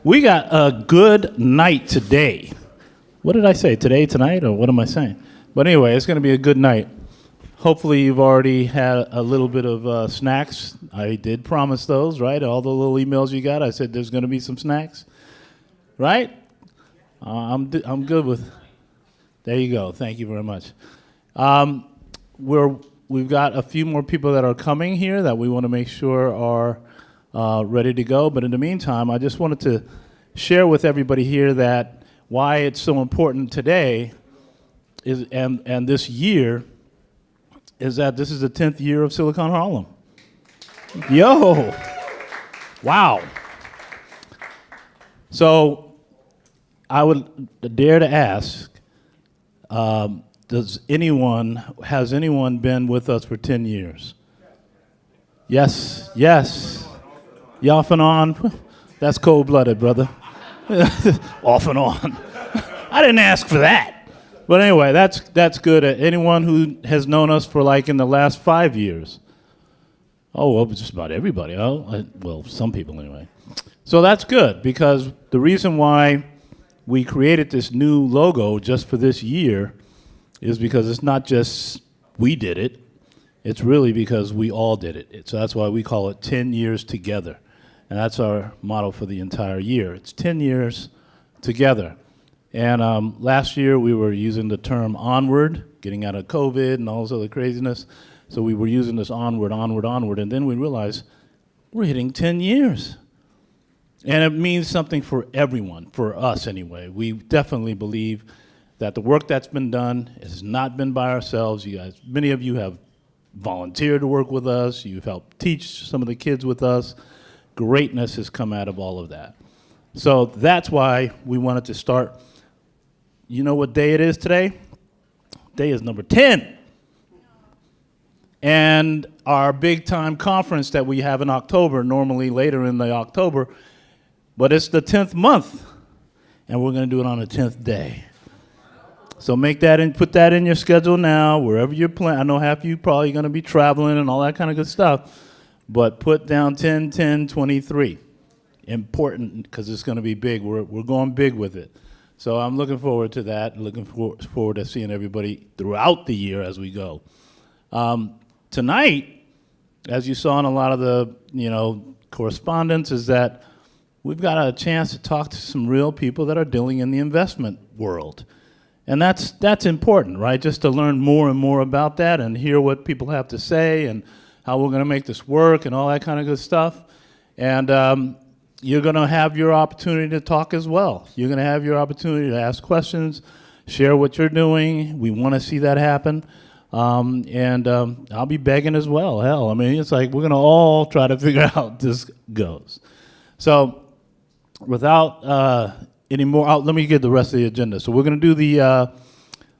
We got a good night today. What did I say? Today, tonight, or what am I saying? But anyway, it's going to be a good night. Hopefully you've already had a little bit of snacks. I did promise those, right? All the little emails you got, I said there's going to be some snacks. Right? I'm good with. There you go. Thank you very much. We've got a few more people that are coming here that we want to make sure are ready to go. But in the meantime, I just wanted to share with everybody here that why it's so important today is and this year is that this is the 10th year of Silicon Harlem. Yo! Wow. So I would dare to ask, has anyone been with us for 10 years? Yes, yes. You off and on? That's cold-blooded, brother. Off and on. I didn't ask for that. But anyway, that's good. Anyone who has known us for like in the last 5 years? Oh, well, just about everybody. Well, some people anyway. So that's good, because the reason why we created this new logo just for this year is because it's not just we did it. It's really because we all did it. So that's why we call it 10 years together. And that's our motto for the entire year. It's 10 years together. And last year we were using the term onward, getting out of COVID and all this other craziness. So we were using this onward, onward, onward. And then we realized we're hitting 10 years. And it means something for everyone, for us anyway. We definitely believe that the work that's been done has not been by ourselves. You guys, many of you have volunteered to work with us. You've helped teach some of the kids with us. Greatness has come out of all of that. So that's why we wanted to start. You know what day it is today? Day is number 10. And our big time conference that we have in October, normally later in the October, but it's the 10th month, and we're going to do it on the 10th day. So make that and put that in your schedule now, wherever you're planning. I know half of you probably going to be traveling and all that kind of good stuff, but put down 10, 10, 23. Important, because it's going to be big. We're going big with it. So I'm looking forward to that, looking forward to seeing everybody throughout the year as we go. Tonight, as you saw in a lot of the correspondence, is that we've got a chance to talk to some real people that are dealing in the investment world. And that's important, right? Just to learn more and more about that and hear what people have to say and how we're going to make this work and all that kind of good stuff. And you're going to have your opportunity to talk as well. You're going to have your opportunity to ask questions, share what you're doing. We want to see that happen. And I'll be begging as well. Hell, I mean, it's like we're going to all try to figure out how this goes. So without any more, let me get the rest of the agenda. So we're going to do the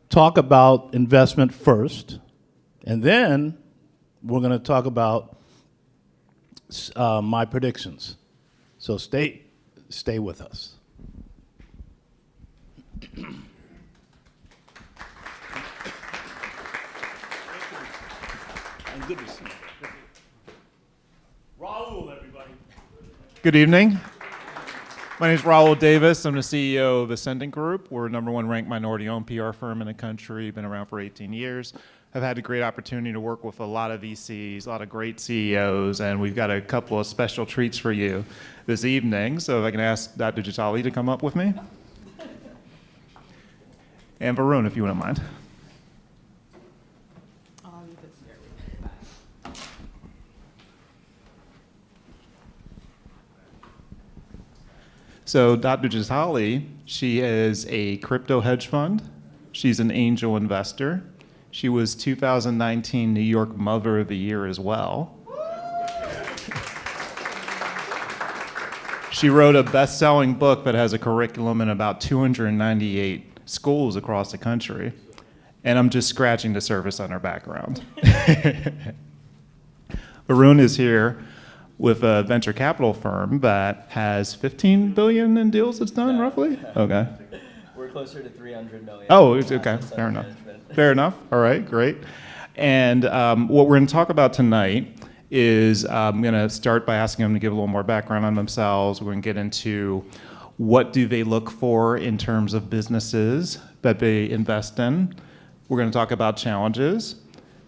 talk about investment first, and then we're going to talk about my predictions. So stay with us. Good to see you. Raul, everybody. Good evening. My name is Raul Davis. I'm the CEO of Ascendant Group. We're a #1 ranked minority-owned PR firm in the country. Been around for 18 years. I've had a great opportunity to work with a lot of VCs, a lot of great CEOs, and we've got a couple of special treats for you this evening. So if I can ask Dr. Jitali to come up with me. And Varun, if you wouldn't mind. So Dr. Jitali, she is a crypto hedge fund. She's an angel investor. She was 2019 New York Mother of the Year as well. She wrote a best-selling book that has a curriculum in about 298 schools across the country. And I'm just scratching the surface on her background. Arun is here with a venture capital firm that has 15 billion in deals it's done, roughly? Okay. We're closer to 300 million. Oh, it's okay, fair enough. Fair enough, all right, great. And what we're gonna talk about tonight is I'm gonna start by asking them to give a little more background on themselves. We're gonna get into what do they look for in terms of businesses that they invest in. We're going to talk about challenges,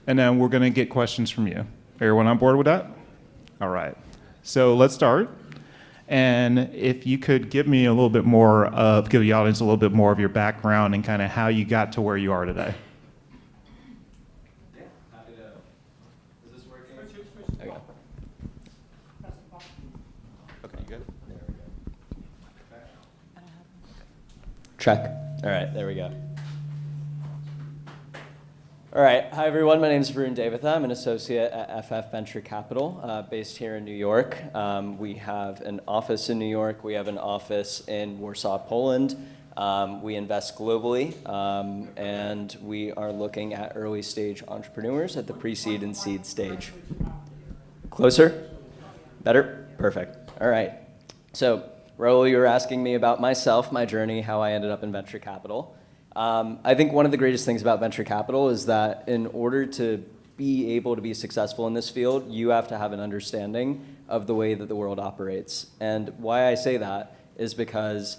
and then we're going to get questions from you. Everyone on board with that? All right. So let's start. And if you could give the audience a little bit more of your background and kind of how you got to where you are today. Yeah, happy to. Is this working? Okay. Okay, you good? There we go. Check. All right, there we go. All right, hi everyone. My name is Varun Devatha. I'm an associate at FF Venture Capital, based here in New York. We have an office in New York. We have an office in Warsaw, Poland. We invest globally, and we are looking at early stage entrepreneurs at the pre-seed and seed stage. Closer? Better? Perfect. All right. So, Raul, you were asking me about myself, my journey, how I ended up in venture capital. I think one of the greatest things about venture capital is that in order to be able to be successful in this field, you have to have an understanding of the way that the world operates. And why I say that is because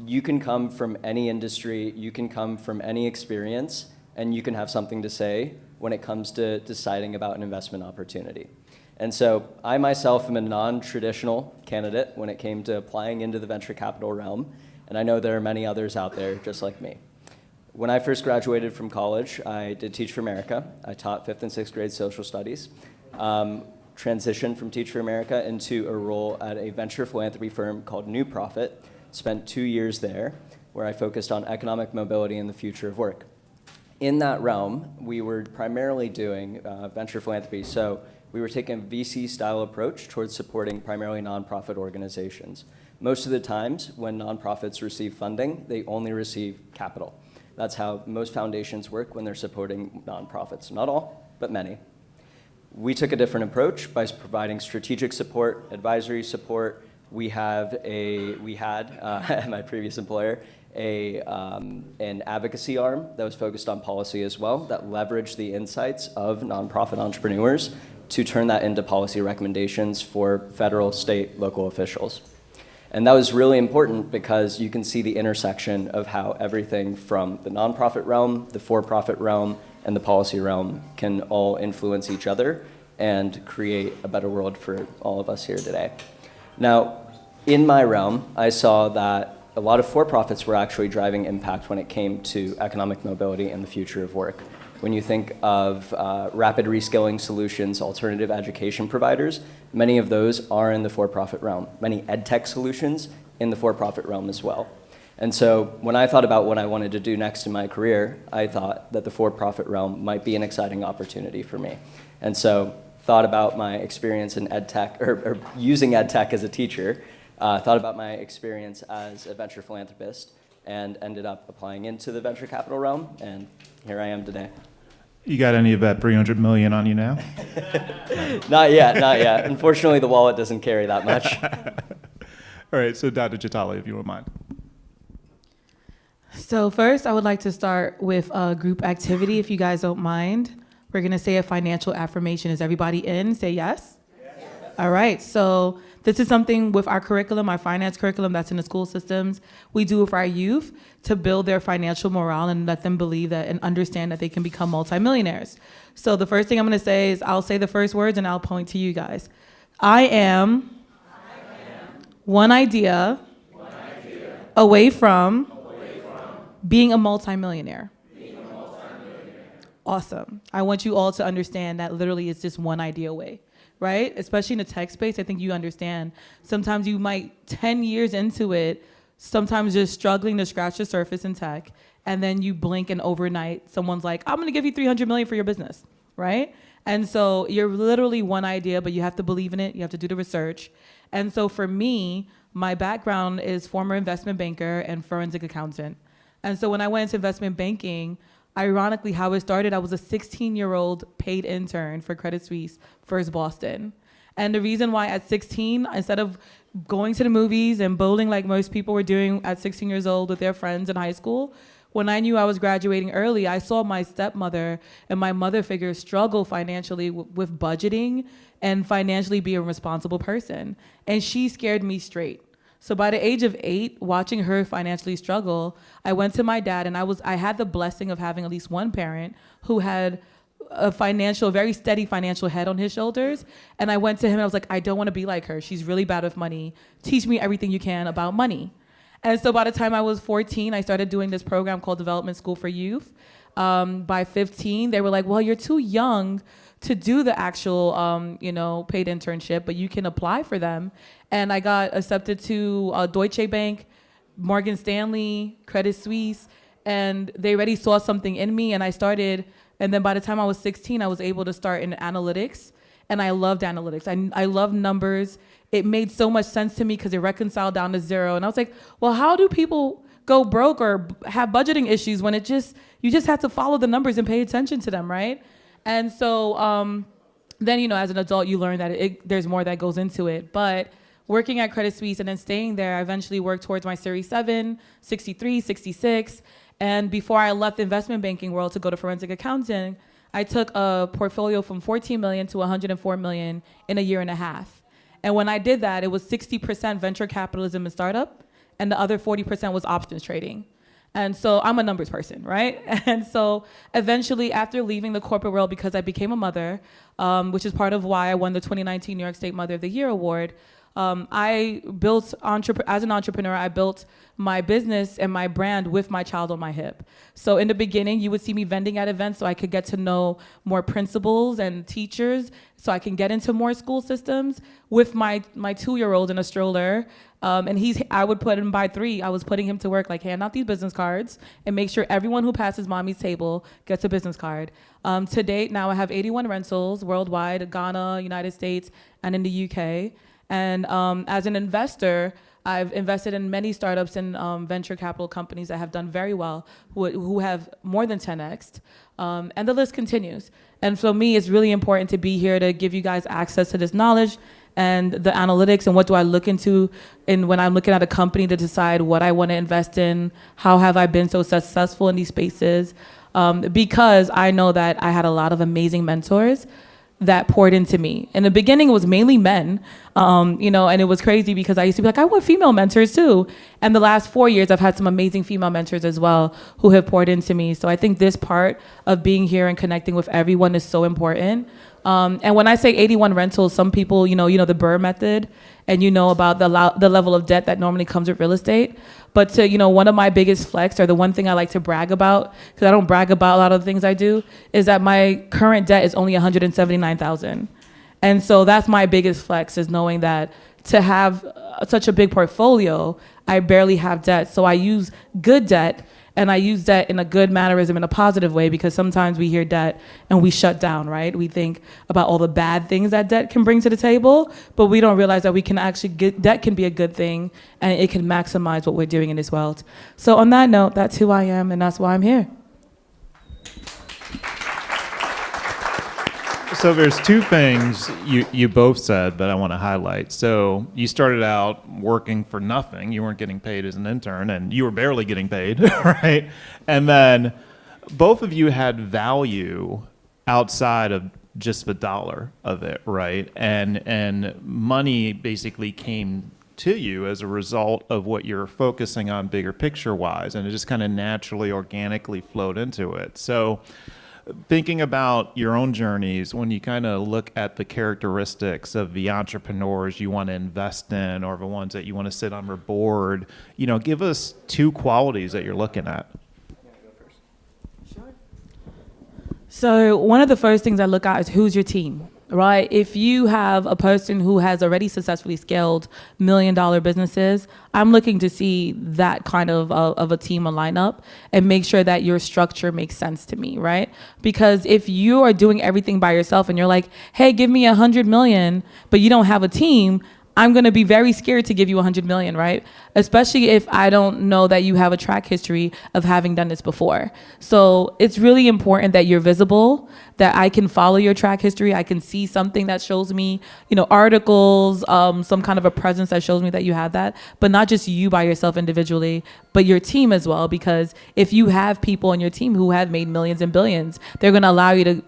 you can come from any industry, you can come from any experience, and you can have something to say when it comes to deciding about an investment opportunity. And so I myself am a non-traditional candidate when it came to applying into the venture capital realm, and I know there are many others out there just like me. When I first graduated from college, I did Teach for America. I taught 5th and 6th grade social studies. Transitioned from Teach for America into a role at a venture philanthropy firm called New Profit. Spent 2 years there, where I focused on economic mobility and the future of work. In that realm, we were primarily doing venture philanthropy. So we were taking a VC-style approach towards supporting primarily nonprofit organizations. Most of the times, when nonprofits receive funding, they only receive capital. That's how most foundations work when they're supporting nonprofits. Not all, but many. We took a different approach by providing strategic support, advisory support. We had, at my previous employer, an advocacy arm that was focused on policy as well, that leveraged the insights of nonprofit entrepreneurs to turn that into policy recommendations for federal, state, local officials. And that was really important because you can see the intersection of how everything from the nonprofit realm, the for-profit realm, and the policy realm can all influence each other and create a better world for all of us here today. Now, in my realm, I saw that a lot of for-profits were actually driving impact when it came to economic mobility and the future of work. When you think of rapid reskilling solutions, alternative education providers, many of those are in the for-profit realm. Many ed tech solutions in the for-profit realm as well. And so when I thought about what I wanted to do next in my career, I thought that the for-profit realm might be an exciting opportunity for me. And so thought about my experience in ed tech, or using ed tech as a teacher, thought about my experience as a venture philanthropist, and ended up applying into the venture capital realm, and here I am today. You got any of that 300 million on you now? Not yet. Unfortunately, the wallet doesn't carry that much. All right, so Dr. Chitali, if you don't mind. So first, I would like to start with a group activity, if you guys don't mind. We're going to say a financial affirmation. Is everybody in? Say yes. Yes. All right, so this is something with our curriculum, our finance curriculum that's in the school systems. We do with our youth to build their financial morale and let them believe that and understand that they can become multimillionaires. So the first thing I'm going to say is I'll say the first words and I'll point to you guys. I am one idea away from being a multimillionaire. Awesome. I want you all to understand that literally it's just one idea away. Right? Especially in the tech space, I think you understand. Sometimes you might, 10 years into it, sometimes you're struggling to scratch the surface in tech, and then you blink and overnight, someone's like, I'm gonna give you 300 million for your business, right? And so you're literally one idea, but you have to believe in it, you have to do the research. And so for me, my background is former investment banker and forensic accountant. And so when I went into investment banking, ironically, how it started, I was a 16-year-old paid intern for Credit Suisse, First Boston. And the reason why at 16, instead of going to the movies and bowling like most people were doing at 16 years old with their friends in high school, when I knew I was graduating early, I saw my stepmother and my mother figure struggle financially with budgeting and financially be a responsible person. And she scared me straight. So by the age of 8, watching her financially struggle, I went to my dad, and I had the blessing of having at least one parent who had a very steady financial head on his shoulders. And I went to him and I was like, I don't want to be like her. She's really bad with money. Teach me everything you can about money. And so by the time I was 14, I started doing this program called Development School for Youth. By 15, they were like, well, you're too young to do the actual, paid internship, but you can apply for them. And I got accepted to Deutsche Bank, Morgan Stanley, Credit Suisse, and they already saw something in me, and I started. And then by the time I was 16, I was able to start in analytics, and I loved analytics. I love numbers. It made so much sense to me because it reconciled down to zero. And I was like, well, how do people go broke or have budgeting issues when you just have to follow the numbers and pay attention to them, right? And so then, as an adult, you learn that there's more that goes into it. But working at Credit Suisse and then staying there, I eventually worked towards my Series 7, 63, 66. And before I left the investment banking world to go to forensic accounting, I took a portfolio from 14 million to 104 million in a year and a half. And when I did that, it was 60% venture capitalism and startup, and the other 40% was options trading. And so I'm a numbers person, right? And so eventually, after leaving the corporate world, because I became a mother, which is part of why I won the 2019 New York State Mother of the Year award, I built, as an entrepreneur, I built my business and my brand with my child on my hip. So in the beginning, you would see me vending at events so I could get to know more principals and teachers, so I can get into more school systems with my 2-year-old in a stroller. And I would put him by 3. I was putting him to work, like hand out these business cards and make sure everyone who passes mommy's table gets a business card. To date, now I have 81 rentals worldwide, Ghana, United States, and in the UK. And as an investor, I've invested in many startups and venture capital companies that have done very well, who have more than 10x'd, and the list continues. And for me, it's really important to be here to give you guys access to this knowledge and the analytics and what do I look into when I'm looking at a company to decide what I want to invest in, how have I been so successful in these spaces, because I know that I had a lot of amazing mentors that poured into me. In the beginning, it was mainly men, and it was crazy because I used to be like, I want female mentors too. And the last 4 years, I've had some amazing female mentors as well who have poured into me. So I think this part of being here and connecting with everyone is so important. And when I say 81 rentals, some people, the Burr method, and about the level of debt that normally comes with real estate. But one of my biggest flex, or the one thing I like to brag about, because I don't brag about a lot of the things I do, is that my current debt is only 179,000. And so that's my biggest flex, is knowing that to have such a big portfolio, I barely have debt. So I use good debt, and I use debt in a good mannerism, in a positive way, because sometimes we hear debt and we shut down, right? We think about all the bad things that debt can bring to the table, but we don't realize that we can actually debt can be a good thing, and it can maximize what we're doing in this world. So on that note, that's who I am, and that's why I'm here. So there's 2 things you both said that I want to highlight. So you started out working for nothing. You weren't getting paid as an intern, and you were barely getting paid, right? And then both of you had value outside of just the dollar of it, right? And money basically came to you as a result of what you're focusing on bigger picture wise, and it just kind of naturally, organically flowed into it. So thinking about your own journeys, when you kind of look at the characteristics of the entrepreneurs you want to invest in, or the ones that you want to sit on their board, give us 2 qualities that you're looking at. So one of the first things I look at is who's your team, right? If you have a person who has already successfully scaled $1 million businesses, I'm looking to see that kind of a team, a lineup, and make sure that your structure makes sense to me, right? Because if you are doing everything by yourself and you're like, hey, give me 100 million, but you don't have a team, I'm going to be very scared to give you 100 million, right? Especially if I don't know that you have a track history of having done this before. So it's really important that you're visible, that I can follow your track history. I can see something that shows me, articles, some kind of a presence that shows me that you have that, but not just you by yourself individually, but your team as well. Because if you have people on your team who have made millions and billions, they're going to allow you to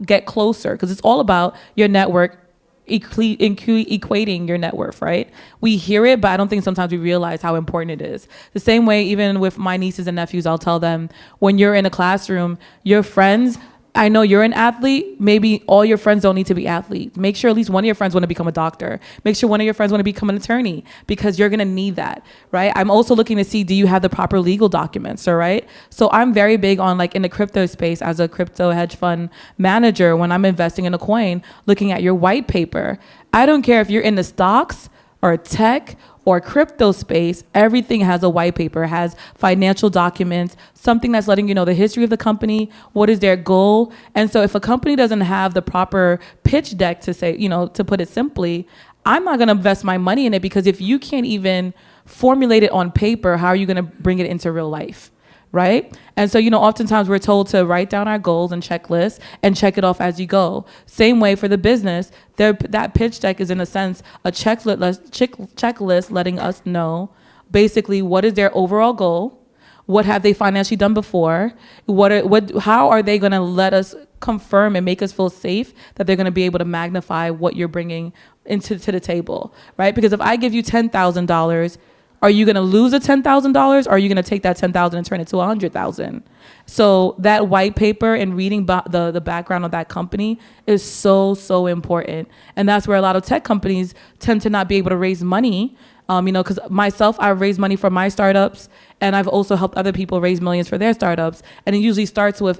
get closer, because it's all about your network equating your net worth, right? We hear it, but I don't think sometimes we realize how important it is. The same way, even with my nieces and nephews, I'll tell them, when you're in a classroom, your friends, I know you're an athlete, maybe all your friends don't need to be athletes. Make sure at least one of your friends want to become a doctor. Make sure one of your friends want to become an attorney, because you're going to need that, right? I'm also looking to see, do you have the proper legal documents, all right? So I'm very big on, like, in the crypto space as a crypto hedge fund manager, when I'm investing in a coin, looking at your white paper. I don't care if you're in the stocks or tech or crypto space, everything has a white paper, has financial documents, something that's letting you know the history of the company, what is their goal. And so if a company doesn't have the proper pitch deck, to say, to put it simply, I'm not gonna invest my money in it, because if you can't even formulate it on paper, how are you gonna bring it into real life? Right? And so, oftentimes we're told to write down our goals and checklists and check it off as you go. Same way for the business, that pitch deck is, in a sense, a checklist letting us know basically what is their overall goal, what have they financially done before, how are they going to let us confirm and make us feel safe that they're going to be able to magnify what you're bringing to the table, right? Because if I give you $10,000, are you going to lose the $10,000, or are you going to take that $10,000 and turn it to $100,000? So that white paper and reading the background of that company is so, so important. And that's where a lot of tech companies tend to not be able to raise money. Because myself, I've raised money for my startups, and I've also helped other people raise millions for their startups. And it usually starts with,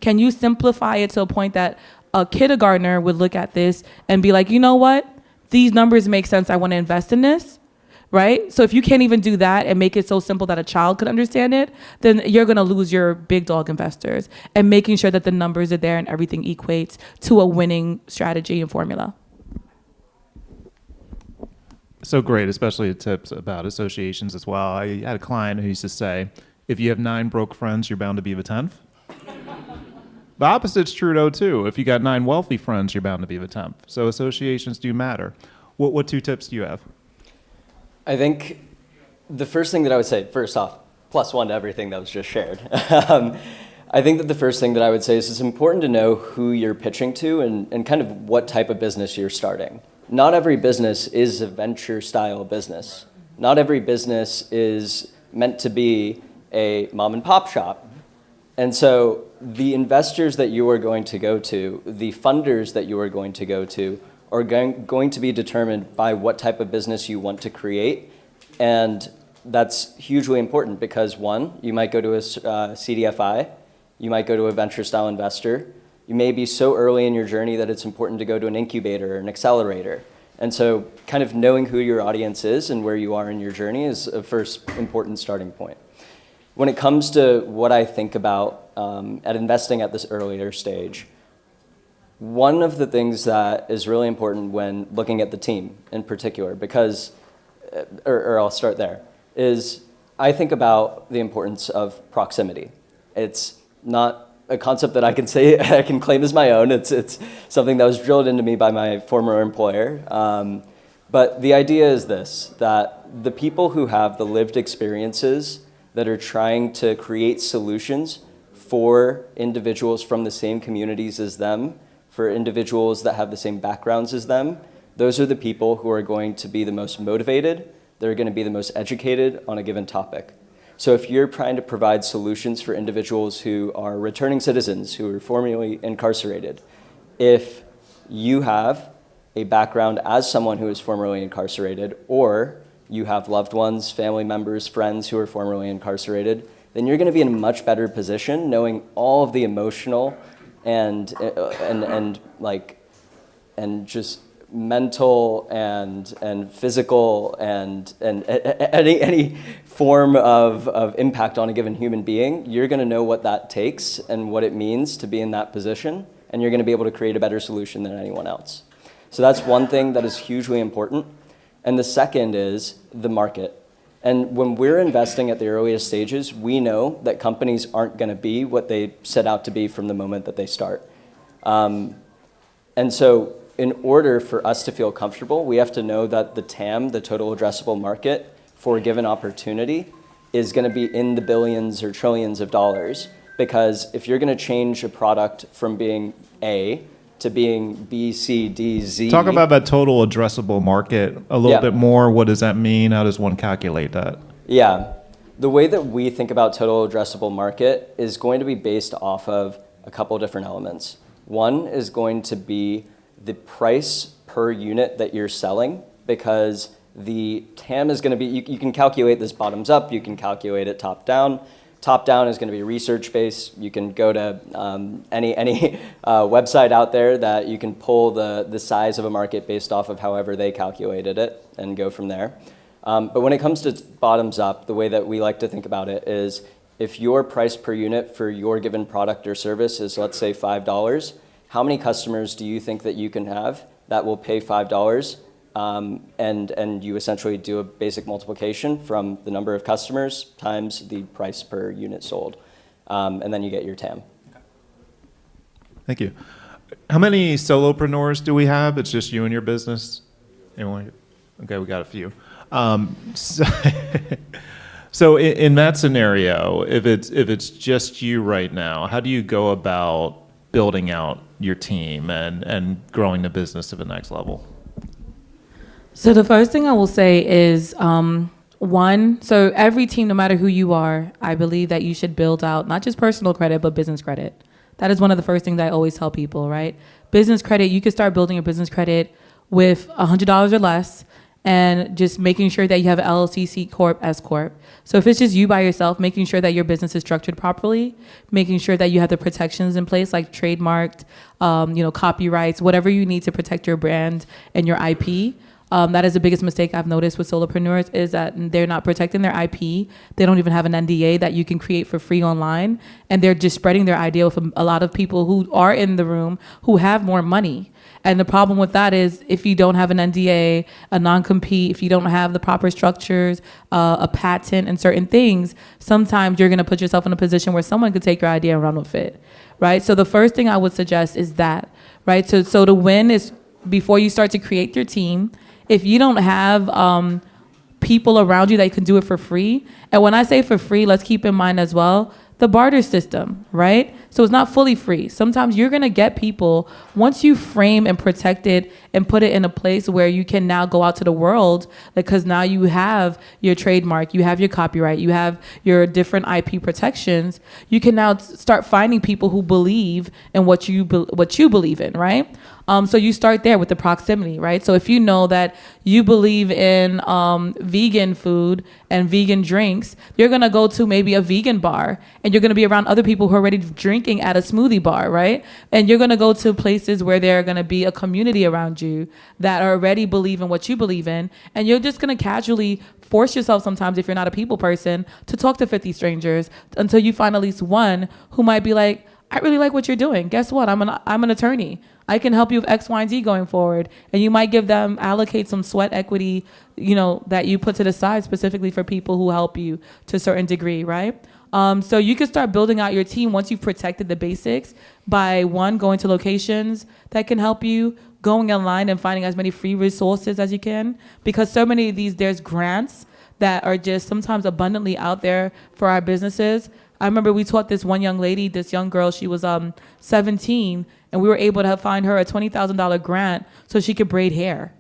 can you simplify it to a point that a kindergartner would look at this and be like, you know what? These numbers make sense. I want to invest in this. Right? So if you can't even do that and make it so simple that a child could understand it, then you're going to lose your big dog investors, and making sure that the numbers are there and everything equates to a winning strategy and formula. So great, especially the tips about associations as well. I had a client who used to say, if you have 9 broke friends, you're bound to be the 10th. The opposite's true, though, too. If you got 9 wealthy friends, you're bound to be the 10th. So associations do matter. What 2 tips do you have? I think the first thing that I would say, first off, +1 to everything that was just shared. I think that the first thing that I would say is it's important to know who you're pitching to and kind of what type of business you're starting. Not every business is a venture style business. Not every business is meant to be a mom and pop shop. And so the investors that you are going to go to, the funders that you are going to go to, are going to be determined by what type of business you want to create. And that's hugely important because, one, you might go to a CDFI, you might go to a venture-style investor. You may be so early in your journey that it's important to go to an incubator or an accelerator. And so kind of knowing who your audience is and where you are in your journey is a first important starting point. When it comes to what I think about at investing at this earlier stage, one of the things that is really important when looking at the team in particular, because, or I'll start there, is I think about the importance of proximity. It's not a concept that I can say I can claim as my own. It's something that was drilled into me by my former employer. But the idea is this, that the people who have the lived experiences that are trying to create solutions for individuals from the same communities as them, for individuals that have the same backgrounds as them, those are the people who are going to be the most motivated, they're going to be the most educated on a given topic. So if you're trying to provide solutions for individuals who are returning citizens, who are formerly incarcerated, if you have a background as someone who is formerly incarcerated, or you have loved ones, family members, friends who are formerly incarcerated, then you're going to be in a much better position knowing all of the emotional and just mental and physical and any form of impact on a given human being. You're going to know what that takes and what it means to be in that position, and you're going to be able to create a better solution than anyone else. So that's one thing that is hugely important. And the second is the market. And when we're investing at the earliest stages, we know that companies aren't going to be what they set out to be from the moment that they start. And so in order for us to feel comfortable, we have to know that the TAM, the total addressable market for a given opportunity, is going to be in the billions or trillions of dollars. Because if you're going to change a product from being A to being B, C, D, Z. Talk about that total addressable market a little Yeah. bit more. What does that mean? How does one calculate that? Yeah. The way that we think about total addressable market is going to be based off of a couple different elements. One is going to be the price per unit that you're selling, because the TAM is going to be, you can calculate this bottoms up, you can calculate it top down. Top down is going to be research based. You can go to any website out there that you can pull the size of a market based off of however they calculated it and go from there. But when it comes to bottoms up, the way that we like to think about it is if your price per unit for your given product or service is, let's say, $5, how many customers do you think that you can have that will pay $5? And you essentially do a basic multiplication from the number of customers times the price per unit sold. And then you get your TAM. Thank you. How many solopreneurs do we have? It's just you and your business? Anyone? Okay, we got a few. So in that scenario, if it's just you right now, how do you go about building out your team and growing the business to the next level? So the first thing I will say is, so every team, no matter who you are, I believe that you should build out not just personal credit, but business credit. That is one of the first things I always tell people, right? Business credit, you can start building your business credit with $100 or less, and just making sure that you have an LLC, C Corp, S Corp. So if it's just you by yourself, making sure that your business is structured properly, making sure that you have the protections in place, like trademarked, copyrights, whatever you need to protect your brand and your IP. That is the biggest mistake I've noticed with solopreneurs, is that they're not protecting their IP. They don't even have an NDA that you can create for free online. And they're just spreading their idea with a lot of people who are in the room who have more money. And the problem with that is if you don't have an NDA, a non-compete, if you don't have the proper structures, a patent and certain things, sometimes you're going to put yourself in a position where someone could take your idea and run with it, right? So the first thing I would suggest is that, right? So to win is before you start to create your team, if you don't have people around you that can do it for free, and when I say for free, let's keep in mind as well, the barter system, right? So it's not fully free. Sometimes you're gonna get people, once you frame and protect it and put it in a place where you can now go out to the world, because now you have your trademark, you have your copyright, you have your different IP protections, you can now start finding people who believe in what you believe in, right? So you start there with the proximity, right? So if you know that you believe in vegan food and vegan drinks, you're gonna go to maybe a vegan bar, and you're gonna be around other people who are already drinking at a smoothie bar, right? And you're gonna go to places where there are gonna be a community around you that already believe in what you believe in, and you're just gonna casually force yourself sometimes, if you're not a people person, to talk to 50 strangers until you find at least one who might be like, I really like what you're doing. Guess what? I'm an attorney. I can help you with X, Y, and Z going forward. And you might allocate some sweat equity, that you put to the side specifically for people who help you to a certain degree, right? So you can start building out your team once you've protected the basics by, one, going to locations that can help you, going online and finding as many free resources as you can, because so many of these, there's grants that are just sometimes abundantly out there for our businesses. I remember we taught this one young lady, this young girl, she was 17, and we were able to find her a $20,000 grant so she could braid hair.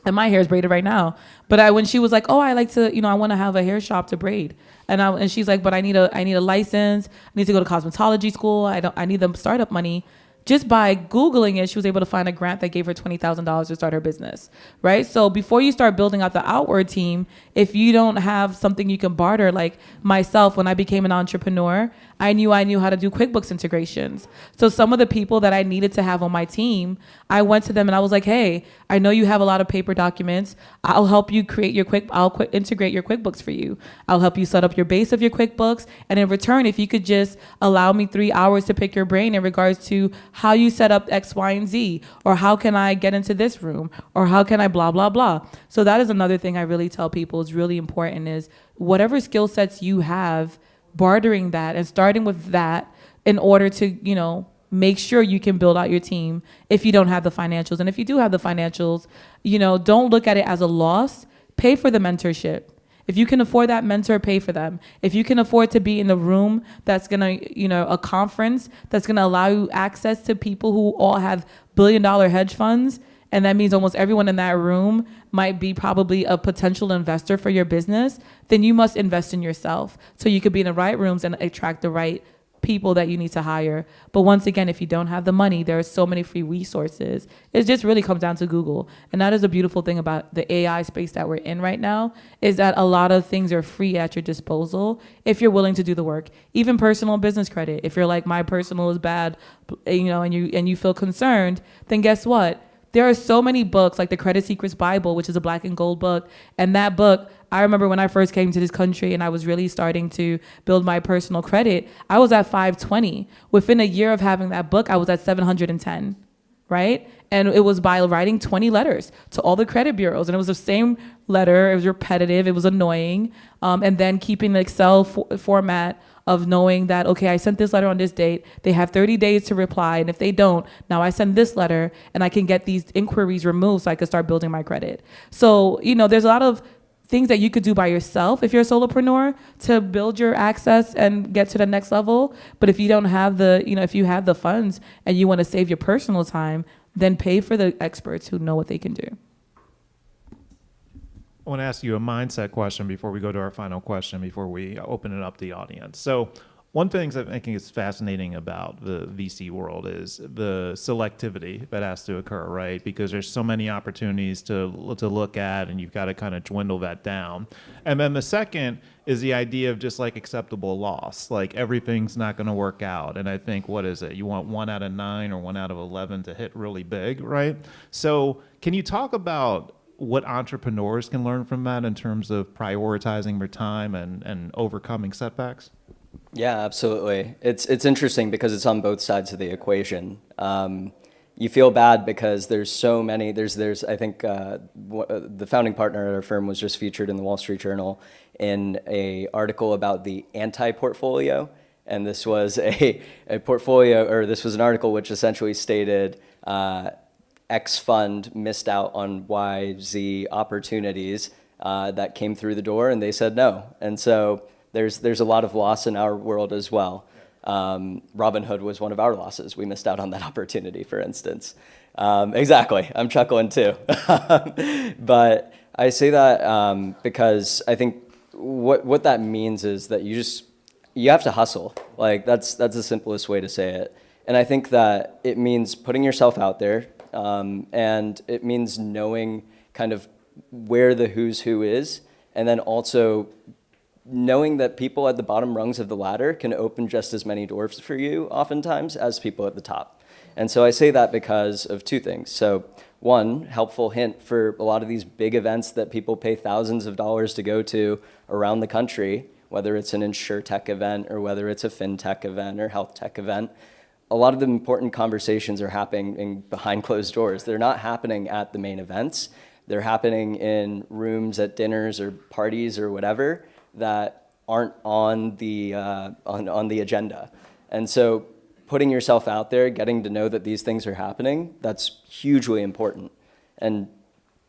And my hair is braided right now. But when she was like, oh, I like to, I want to have a hair shop to braid. And she's like, but I need a license. I need to go to cosmetology school. I need the startup money. Just by Googling it, she was able to find a grant that gave her $20,000 to start her business, right? So before you start building out the outward team, if you don't have something you can barter, like myself, when I became an entrepreneur, I knew how to do QuickBooks integrations. So some of the people that I needed to have on my team, I went to them and I was like, hey, I know you have a lot of paper documents. I'll help you create I'll integrate your QuickBooks for you. I'll help you set up your base of your QuickBooks. And in return, if you could just allow me 3 hours to pick your brain in regards to how you set up X, Y, and Z, or how can I get into this room, or how can I blah, blah, blah. So that is another thing I really tell people is really important, is whatever skill sets you have, bartering that and starting with that in order to, make sure you can build out your team if you don't have the financials. And if you do have the financials, don't look at it as a loss. Pay for the mentorship. If you can afford that mentor, pay for them. If you can afford to be in the room that's going to, a conference that's going to allow you access to people who all have billion-dollar hedge funds, and that means almost everyone in that room might be probably a potential investor for your business, then you must invest in yourself so you could be in the right rooms and attract the right people that you need to hire. But once again, if you don't have the money, there are so many free resources. It just really comes down to Google. And that is a beautiful thing about the AI space that we're in right now, is that a lot of things are free at your disposal if you're willing to do the work. Even personal business credit. If you're like, my personal is bad, and you feel concerned, then guess what? There are so many books, like the Credit Secrets Bible, which is a black and gold book. And that book, I remember when I first came to this country and I was really starting to build my personal credit, I was at 520. Within a year of having that book, I was at 710, right? And it was by writing 20 letters to all the credit bureaus. And it was the same letter. It was repetitive. It was annoying. And then keeping the Excel format of knowing that, okay, I sent this letter on this date. They have 30 days to reply. And if they don't, now I send this letter and I can get these inquiries removed so I can start building my credit. So, there's a lot of things that you could do by yourself if you're a solopreneur to build your access and get to the next level. But if you don't have if you have the funds and you want to save your personal time, then pay for the experts who know what they can do. I want to ask you a mindset question before we go to our final question, before we open it up to the audience. So one thing that I think is fascinating about the VC world is the selectivity that has to occur, right? Because there's so many opportunities to look at, and you've got to kind of dwindle that down. And then the second is the idea of just like acceptable loss. Like everything's not going to work out. And I think, what is it? You want 1 out of 9 or 1 out of 11 to hit really big, right? So can you talk about what entrepreneurs can learn from that in terms of prioritizing their time and overcoming setbacks? Yeah, absolutely. It's interesting because it's on both sides of the equation. You feel bad because there's so many. There's I think the founding partner at our firm was just featured in the Wall Street Journal in a article about the anti-portfolio, and this was a portfolio, or this was an article which essentially stated X fund missed out on Y, Z opportunities that came through the door, and they said no. And so there's a lot of loss in our world as well. Robinhood was one of our losses. We missed out on that opportunity, for instance. Exactly. I'm chuckling too. But I say that because I think what that means is that you have to hustle. Like that's the simplest way to say it. And I think that it means putting yourself out there, and it means knowing kind of where the who's who is, and then also knowing that people at the bottom rungs of the ladder can open just as many doors for you oftentimes as people at the top. And so I say that because of two things. So one, helpful hint for a lot of these big events that people pay thousands of dollars to go to around the country, whether it's an insurtech event or whether it's a fintech event or health tech event, a lot of the important conversations are happening behind closed doors. They're not happening at the main events. They're happening in rooms at dinners or parties or whatever that aren't on the agenda. And so putting yourself out there, getting to know that these things are happening, that's hugely important. And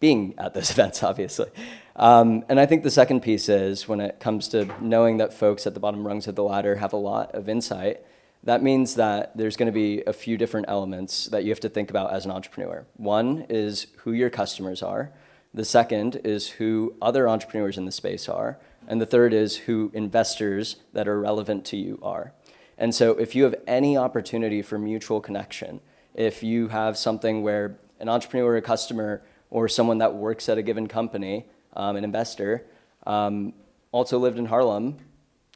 being at those events, obviously. And I think the second piece is when it comes to knowing that folks at the bottom rungs of the ladder have a lot of insight, that means that there's going to be a few different elements that you have to think about as an entrepreneur. One is who your customers are. The second is who other entrepreneurs in the space are. And the third is who investors that are relevant to you are. And so if you have any opportunity for mutual connection, if you have something where an entrepreneur, a customer, or someone that works at a given company, an investor, also lived in Harlem,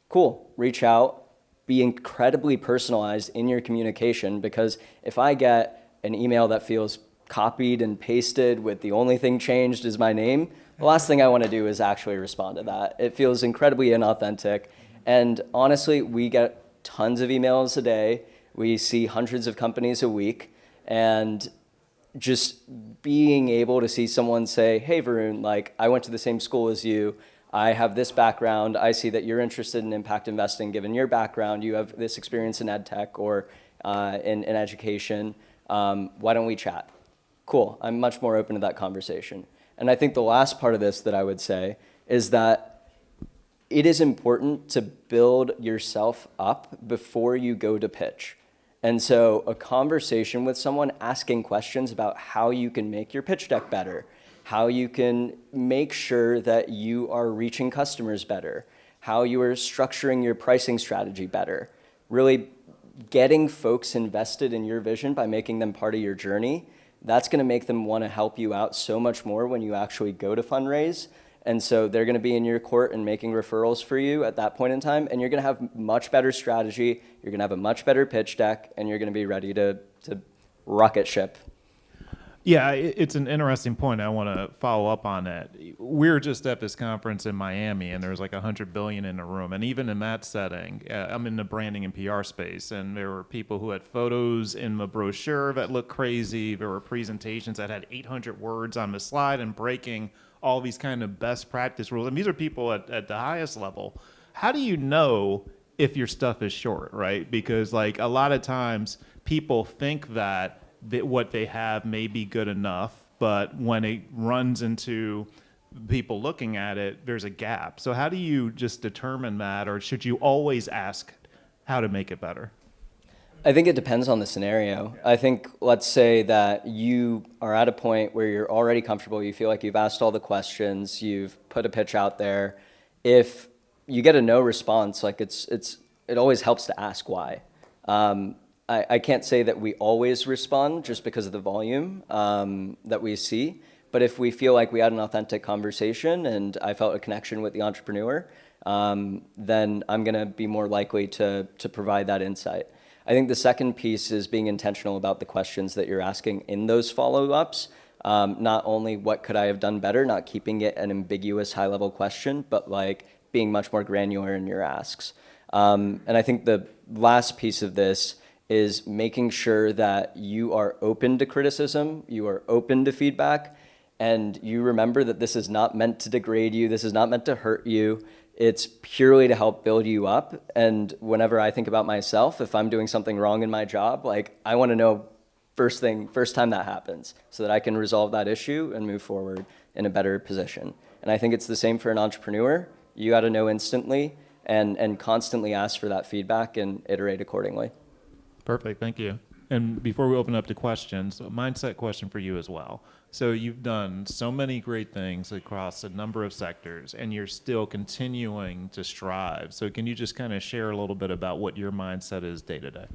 cool, reach out. Be incredibly personalized in your communication, because if I get an email that feels copied and pasted with the only thing changed is my name, the last thing I want to do is actually respond to that. It feels incredibly inauthentic. And honestly, we get tons of emails a day. We see hundreds of companies a week. And just being able to see someone say, hey, Varun, like I went to the same school as you. I have this background. I see that you're interested in impact investing. Given your background, you have this experience in ed tech or in education. Why don't we chat? Cool. I'm much more open to that conversation. And I think the last part of this that I would say is that it is important to build yourself up before you go to pitch. And so a conversation with someone, asking questions about how you can make your pitch deck better, how you can make sure that you are reaching customers better, how you are structuring your pricing strategy better, really getting folks invested in your vision by making them part of your journey, that's going to make them want to help you out so much more when you actually go to fundraise. And so they're going to be in your court and making referrals for you at that point in time, and you're going to have much better strategy, you're going to have a much better pitch deck, and you're going to be ready to rocket ship. Yeah, it's an interesting point. I want to follow up on that. We were just at this conference in Miami, and there was like $100 billion in the room. And even in that setting, I'm in the branding and PR space, and there were people who had photos in the brochure that looked crazy. There were presentations that had 800 words on the slide and breaking all these kind of best practice rules. And these are people at the highest level. How do you know if your stuff is short, right? Because like a lot of times people think that what they have may be good enough, but when it runs into people looking at it, there's a gap. So how do you just determine that, or should you always ask how to make it better? I think it depends on the scenario. I think, let's say that you are at a point where you're already comfortable, you feel like you've asked all the questions, you've put a pitch out there. If you get a no response, like it always helps to ask why. I can't say that we always respond just because of the volume that we see, but if we feel like we had an authentic conversation and I felt a connection with the entrepreneur, then I'm gonna be more likely to provide that insight. I think the second piece is being intentional about the questions that you're asking in those follow-ups. Not only what could I have done better, not keeping it an ambiguous high-level question, but like being much more granular in your asks. And I think the last piece of this is making sure that you are open to criticism, you are open to feedback, and you remember that this is not meant to degrade you, this is not meant to hurt you. It's purely to help build you up. And whenever I think about myself, if I'm doing something wrong in my job, like I want to know first time that happens so that I can resolve that issue and move forward in a better position. And I think it's the same for an entrepreneur. You got to know instantly and constantly ask for that feedback and iterate accordingly. Perfect, thank you. And before we open up to questions, a mindset question for you as well. So you've done so many great things across a number of sectors, and you're still continuing to strive. So can you just kind of share a little bit about what your mindset is day to day?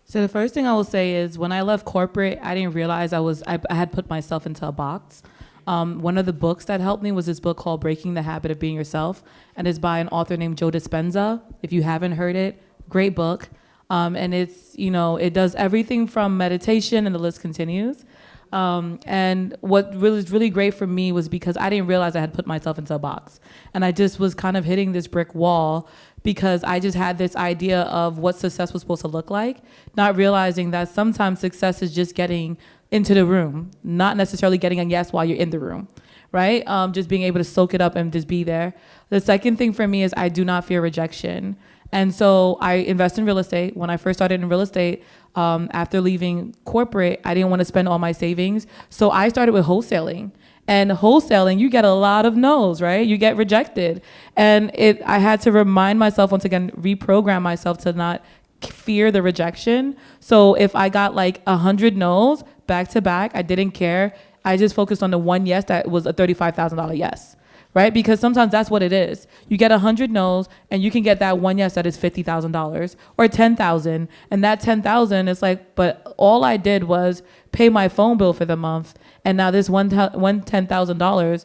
So the first thing I will say is when I left corporate, I didn't realize I had put myself into a box. One of the books that helped me was this book called Breaking the Habit of Being Yourself, and it's by an author named Joe Dispenza. If you haven't heard it, great book. And it's, it does everything from meditation, and the list continues. And what was really great for me was because I didn't realize I had put myself into a box. And I just was kind of hitting this brick wall because I just had this idea of what success was supposed to look like, not realizing that sometimes success is just getting into the room, not necessarily getting a yes while you're in the room, right? Just being able to soak it up and just be there. The second thing for me is I do not fear rejection. And so I invest in real estate. When I first started in real estate, after leaving corporate, I didn't want to spend all my savings. So I started with wholesaling. And wholesaling, you get a lot of no's, right? You get rejected. And I had to remind myself, once again, reprogram myself to not fear the rejection. So if I got like 100 no's back to back, I didn't care. I just focused on the one yes that was a $35,000 yes. Right? Because sometimes that's what it is. You get 100 no's and you can get that one yes that is $50,000 or $10,000. And that $10,000 is like, but all I did was pay my phone bill for the month. And now this one $10,000,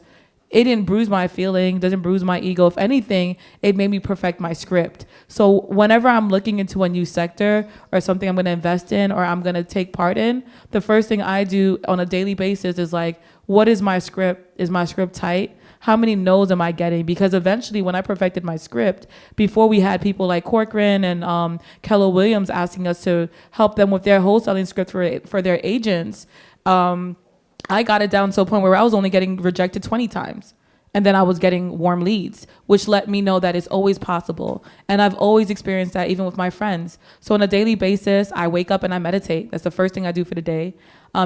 it didn't bruise my feeling, doesn't bruise my ego. If anything, it made me perfect my script. So whenever I'm looking into a new sector or something I'm going to invest in or I'm going to take part in, the first thing I do on a daily basis is like, what is my script? Is my script tight? How many no's am I getting? Because eventually when I perfected my script, before we had people like Corcoran and Keller Williams asking us to help them with their wholesaling script for their agents, I got it down to a point where I was only getting rejected 20 times. And then I was getting warm leads, which let me know that it's always possible. And I've always experienced that even with my friends. So on a daily basis, I wake up and I meditate. That's the first thing I do for the day.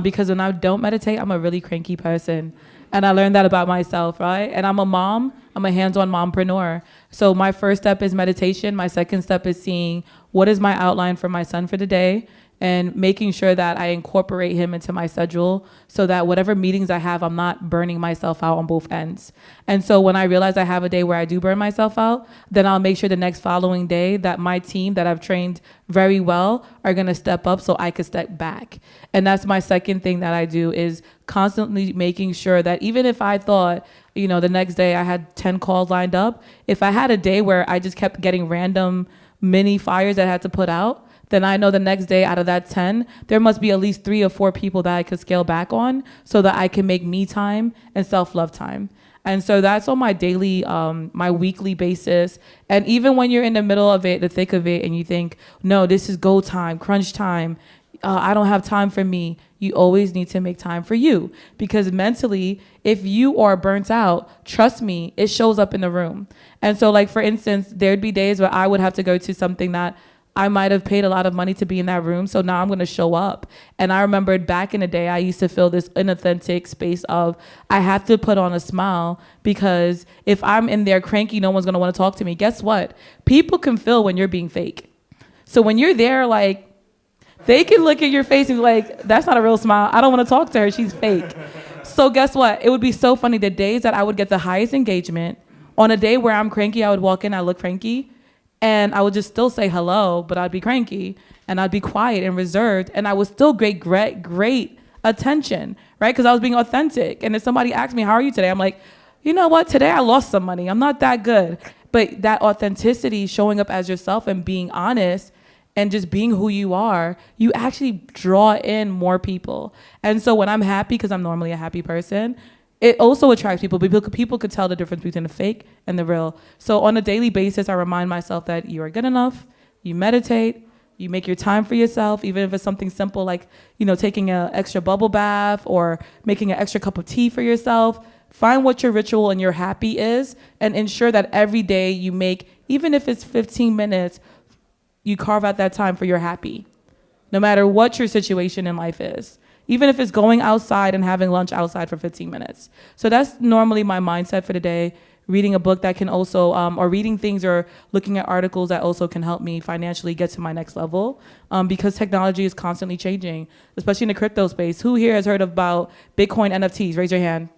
Because when I don't meditate, I'm a really cranky person. And I learned that about myself, right? And I'm a mom. I'm a hands-on mompreneur. So my first step is meditation. My second step is seeing what is my outline for my son for the day and making sure that I incorporate him into my schedule so that whatever meetings I have, I'm not burning myself out on both ends. And so when I realize I have a day where I do burn myself out, then I'll make sure the next following day that my team that I've trained very well are gonna step up so I can step back. And that's my second thing that I do is constantly making sure that even if I thought, the next day I had 10 calls lined up, if I had a day where I just kept getting random mini fires that I had to put out, then I know the next day out of that 10, there must be at least 3 or 4 people that I could scale back on so that I can make me time and self-love time. And so that's on my daily, my weekly basis. And even when you're in the middle of it, the thick of it, and you think, no, this is go time, crunch time, I don't have time for me, you always need to make time for you. Because mentally, if you are burnt out, trust me, it shows up in the room. And so like, for instance, there'd be days where I would have to go to something that I might have paid a lot of money to be in that room, so now I'm going to show up. And I remembered back in the day, I used to feel this inauthentic space of I have to put on a smile because if I'm in there cranky, no one's going to want to talk to me. Guess what? People can feel when you're being fake. So when you're there, like, they can look at your face and be like, that's not a real smile. I don't want to talk to her. She's fake. So guess what? It would be so funny. The days that I would get the highest engagement, on a day where I'm cranky, I would walk in, I look cranky, and I would just still say hello, but I'd be cranky and I'd be quiet and reserved, and I would still get great attention, right? Because I was being authentic. And if somebody asked me, how are you today? I'm like, you know what? Today I lost some money. I'm not that good. But that authenticity, showing up as yourself and being honest and just being who you are, you actually draw in more people. And so when I'm happy, because I'm normally a happy person, it also attracts people. People could tell the difference between the fake and the real. So on a daily basis, I remind myself that you are good enough, you meditate, you make your time for yourself, even if it's something simple like, taking an extra bubble bath or making an extra cup of tea for yourself. Find what your ritual and your happy is and ensure that every day you make, even if it's 15 minutes, you carve out that time for your happy, no matter what your situation in life is. Even if it's going outside and having lunch outside for 15 minutes. So that's normally my mindset for the day. Reading a book that can also, or reading things or looking at articles that also can help me financially get to my next level. Because technology is constantly changing, especially in the crypto space. Who here has heard about Bitcoin NFTs? Raise your hand.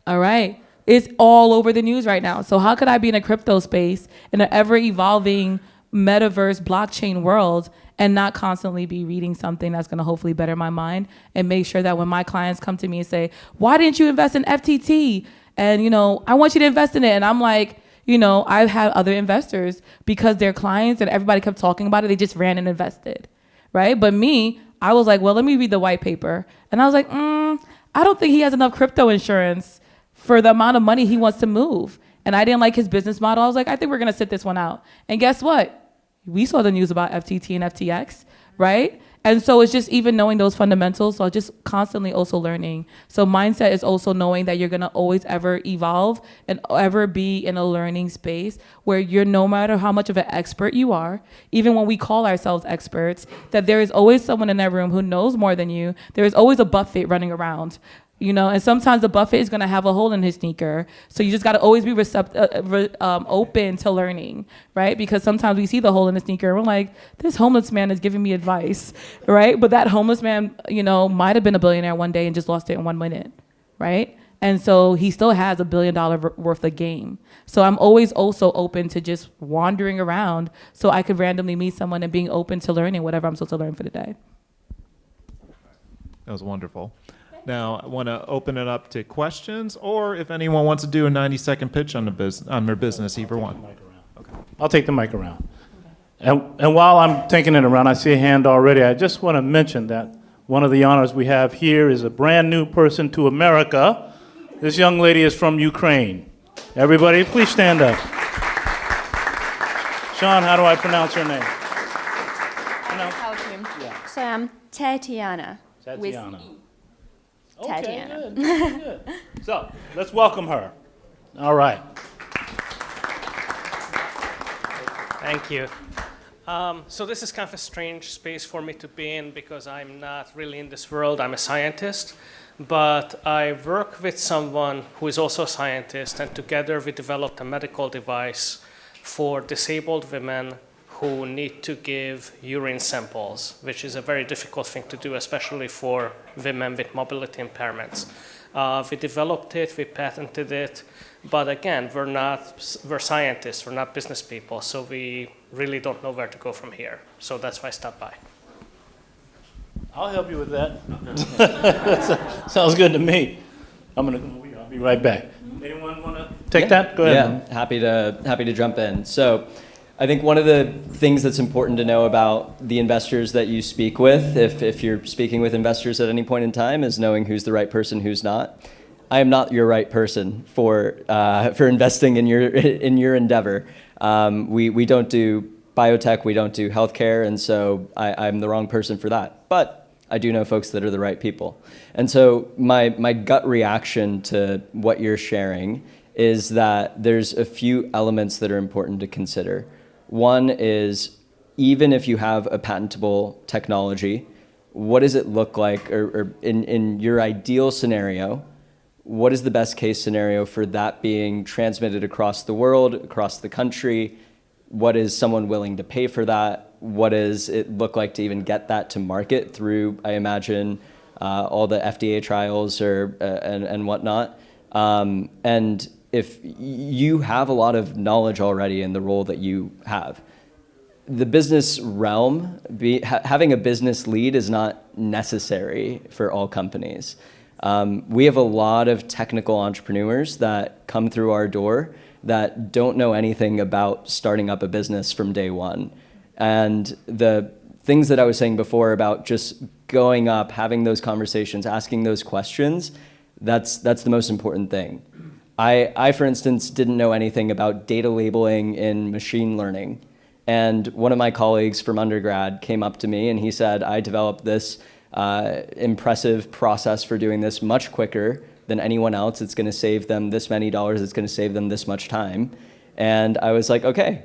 All right. It's all over the news right now. So how could I be in a crypto space in an ever-evolving metaverse blockchain world and not constantly be reading something that's going to hopefully better my mind and make sure that when my clients come to me and say, why didn't you invest in FTT? And, I want you to invest in it. And I'm like, I've had other investors because they're clients and everybody kept talking about it. They just ran and invested, right? But me, I was like, well, let me read the white paper. And I was like, I don't think he has enough crypto insurance for the amount of money he wants to move. And I didn't like his business model. I was like, I think we're going to sit this one out. And guess what? We saw the news about FTT and FTX, right? And so it's just even knowing those fundamentals. So just constantly also learning. So mindset is also knowing that you're going to always ever evolve and ever be in a learning space where you're, no matter how much of an expert you are, even when we call ourselves experts, that there is always someone in that room who knows more than you. There is always a buffet running around. And sometimes the buffet is going to have a hole in his sneaker. So you just got to always be open to learning, right? Because sometimes we see the hole in the sneaker and we're like, this homeless man is giving me advice, right? But that homeless man, might have been a billionaire one day and just lost it in 1 minute, right? And so he still has $1 billion worth of game. So I'm always also open to just wandering around so I could randomly meet someone and being open to learning whatever I'm supposed to learn for the day. That was wonderful. Now, I want to open it up to questions, or if anyone wants to do a 90-second pitch on their business, either one. Okay. I'll take the mic around. And while I'm taking it around, I see a hand already. I just want to mention that one of the honors we have here is a brand new person to America. This young lady is from Ukraine. Everybody, please stand up. Sean, how do I pronounce her name? Help him. Yeah. So I'm Tatiana. Tatiana. Tatiana. Okay, good. So, let's welcome her. All right. Thank you. So this is kind of a strange space for me to be in because I'm not really in this world. I'm a scientist, but I work work with someone who is also a scientist, and together we developed a medical device for disabled women who need to give urine samples, which is a very difficult thing to do, especially for women with mobility impairments. We developed it, we patented it, but again, we're scientists, we're not business people, so we really don't know where to go from here. So that's why I stopped by. I'll help you with that. Sounds good to me. I'll be right back. Anyone want to take that? Go ahead. Yeah, happy to jump in. So I think one of the things that's important to know about the investors that you speak with, if you're speaking with investors at any point in time, is knowing who's the right person, who's not. I am not your right person for investing in your endeavor. We don't do biotech, we don't do healthcare, and so I'm the wrong person for that. But I do know folks that are the right people. And so my gut reaction to what you're sharing is that there's a few elements that are important to consider. One is, even if you have a patentable technology, what does it look like, or in your ideal scenario, what is the best case scenario for that being transmitted across the world, across the country? What is someone willing to pay for that? What does it look like to even get that to market through, I imagine, all the FDA trials and whatnot? And if you have a lot of knowledge already in the role that you have, the business realm, having a business lead is not necessary for all companies. We have a lot of technical entrepreneurs that come through our door that don't know anything about starting up a business from day one. And the things that I was saying before about just going up, having those conversations, asking those questions, that's the most important thing. I, for instance, didn't know anything about data labeling in machine learning. And one of my colleagues from undergrad came up to me and he said, I developed this impressive process for doing this much quicker than anyone else. It's going to save them this many dollars. It's going to save them this much time. And I was like, okay,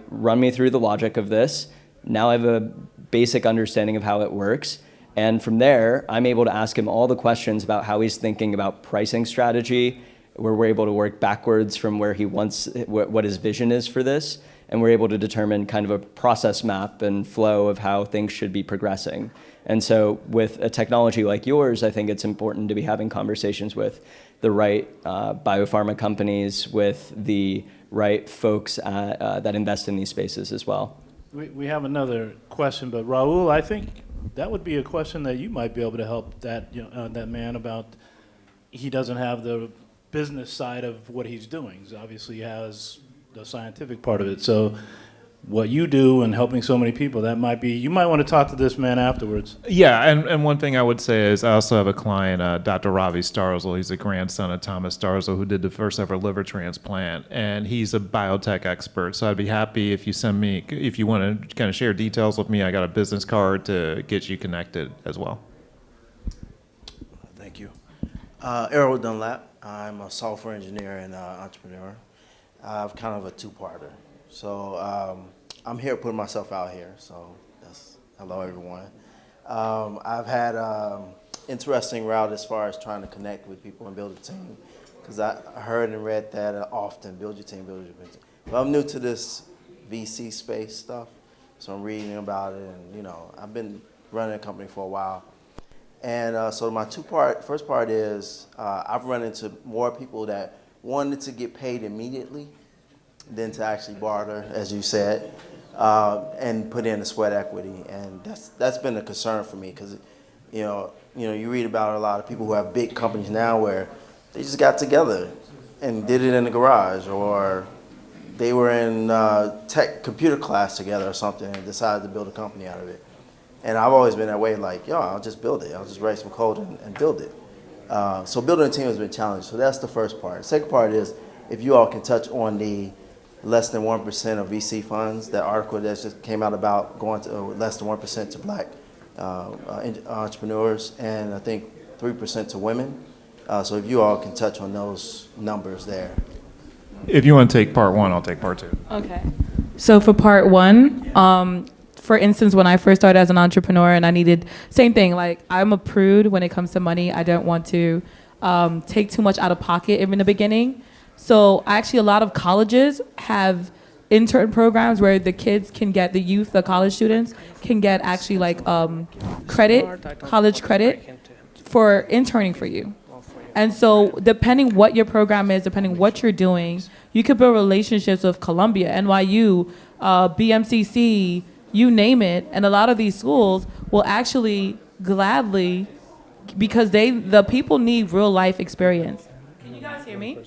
run me through the logic of this. Now I have a basic understanding of how it works. And from there, I'm able to ask him all the questions about how he's thinking about pricing strategy, where we're able to work backwards from where he wants, what his vision is for this. And we're able to determine kind of a process map and flow of how things should be progressing. And so with a technology like yours, I think it's important to be having conversations with the right biopharma companies, with the right folks that invest in these spaces as well. We have another question, but Raul, I think that would be a question that you might be able to help that man about. He doesn't have the business side of what he's doing. So obviously he has the scientific part of it. So what you do and helping so many people, that might be, you might want to talk to this man afterwards. Yeah, and one thing I would say is I also have a client, Dr. Ravi Starzl. He's a grandson of Thomas Starzl, who did the first ever liver transplant, and he's a biotech expert. So I'd be happy if you send me, if you want to kind of share details with me, I got a business card to get you connected as well. Thank you. Errol Dunlap. I'm a software engineer and entrepreneur. I'm kind of a two-parter. So I'm here putting myself out here. So that's hello, everyone. I've had interesting route as far as trying to connect with people and build a team, because I heard and read that often, build your team, build your team. But I'm new to this VC space stuff, so I'm reading about it, and I've been running a company for a while. And so my first part is I've run into more people that wanted to get paid immediately than to actually barter, as you said, and put in the sweat equity. And that's been a concern for me, because you read about a lot of people who have big companies now where they just got together and did it in the garage, or they were in computer class together or something and decided to build a company out of it. And I've always been that way, like, I'll just build it. I'll just write some code and build it. So building a team has been challenging. So that's the first part. The second part is, if you all can touch on the less than 1% of VC funds, that article that just came out about going to less than 1% to black entrepreneurs, and I think 3% to women. So if you all can touch on those numbers there. If you want to take part one, I'll take part two. Okay. So for part one, for instance, when I first started as an entrepreneur and I needed, same thing, like I'm a prude when it comes to money. I don't want to take too much out of pocket in the beginning. So actually, a lot of colleges have intern programs where the kids can get, the youth, the college students can get actually like credit, college credit for interning for you. And so depending what your program is, depending what you're doing, you could build relationships with Columbia, NYU, BMCC, you name it. And a lot of these schools will actually gladly, because the people need real life experience. Can you guys hear me?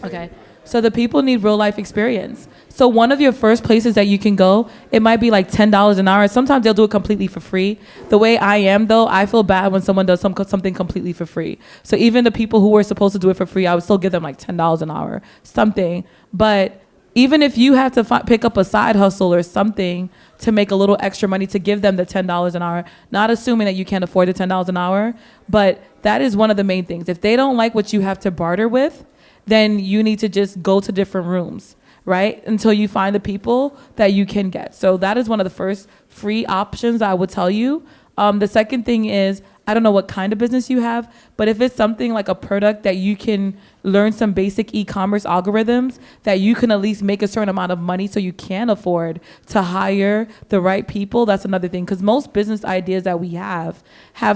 Okay. So the people need real life experience. So one of your first places that you can go, it might be like $10 an hour. Sometimes they'll do it completely for free. The way I am though, I feel bad when someone does something completely for free. So even the people who were supposed to do it for free, I would still give them like $10 an hour, something. But even if you have to pick up a side hustle or something to make a little extra money to give them the $10 an hour, not assuming that you can't afford the $10 an hour, but that is one of the main things. If they don't like what you have to barter with, then you need to just go to different rooms, right? Until you find the people that you can get. So that is one of the first free options I would tell you. The second thing is, I don't know what kind of business you have, but if it's something like a product that you can learn some basic e-commerce algorithms that you can at least make a certain amount of money so you can afford to hire the right people, that's another thing. Because most business ideas that we have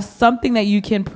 something that you can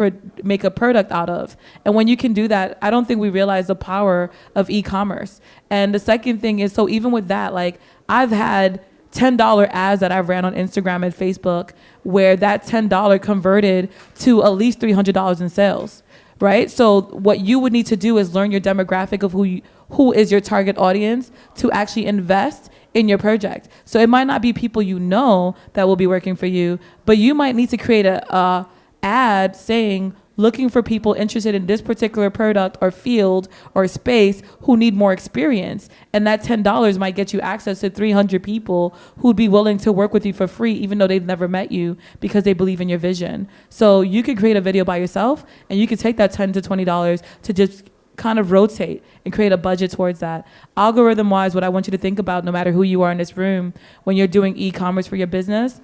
make a product out of. And when you can do that, I don't think we realize the power of e-commerce. And the second thing is, so even with that, like I've had $10 ads that I've ran on Instagram and Facebook where that $10 converted to at least $300 in sales, right? So what you would need to do is learn your demographic of who is your target audience to actually invest in your project. So it might not be people you know that will be working for you, but you might need to create a ad saying, looking for people interested in this particular product or field or space who need more experience. And that $10 might get you access to 300 people who'd be willing to work with you for free, even though they've never met you, because they believe in your vision. So you could create a video by yourself and you could take that $10 to $20 to just kind of rotate and create a budget towards that. Algorithm wise, what I want you to think about, no matter who you are in this room, when you're doing e-commerce for your business,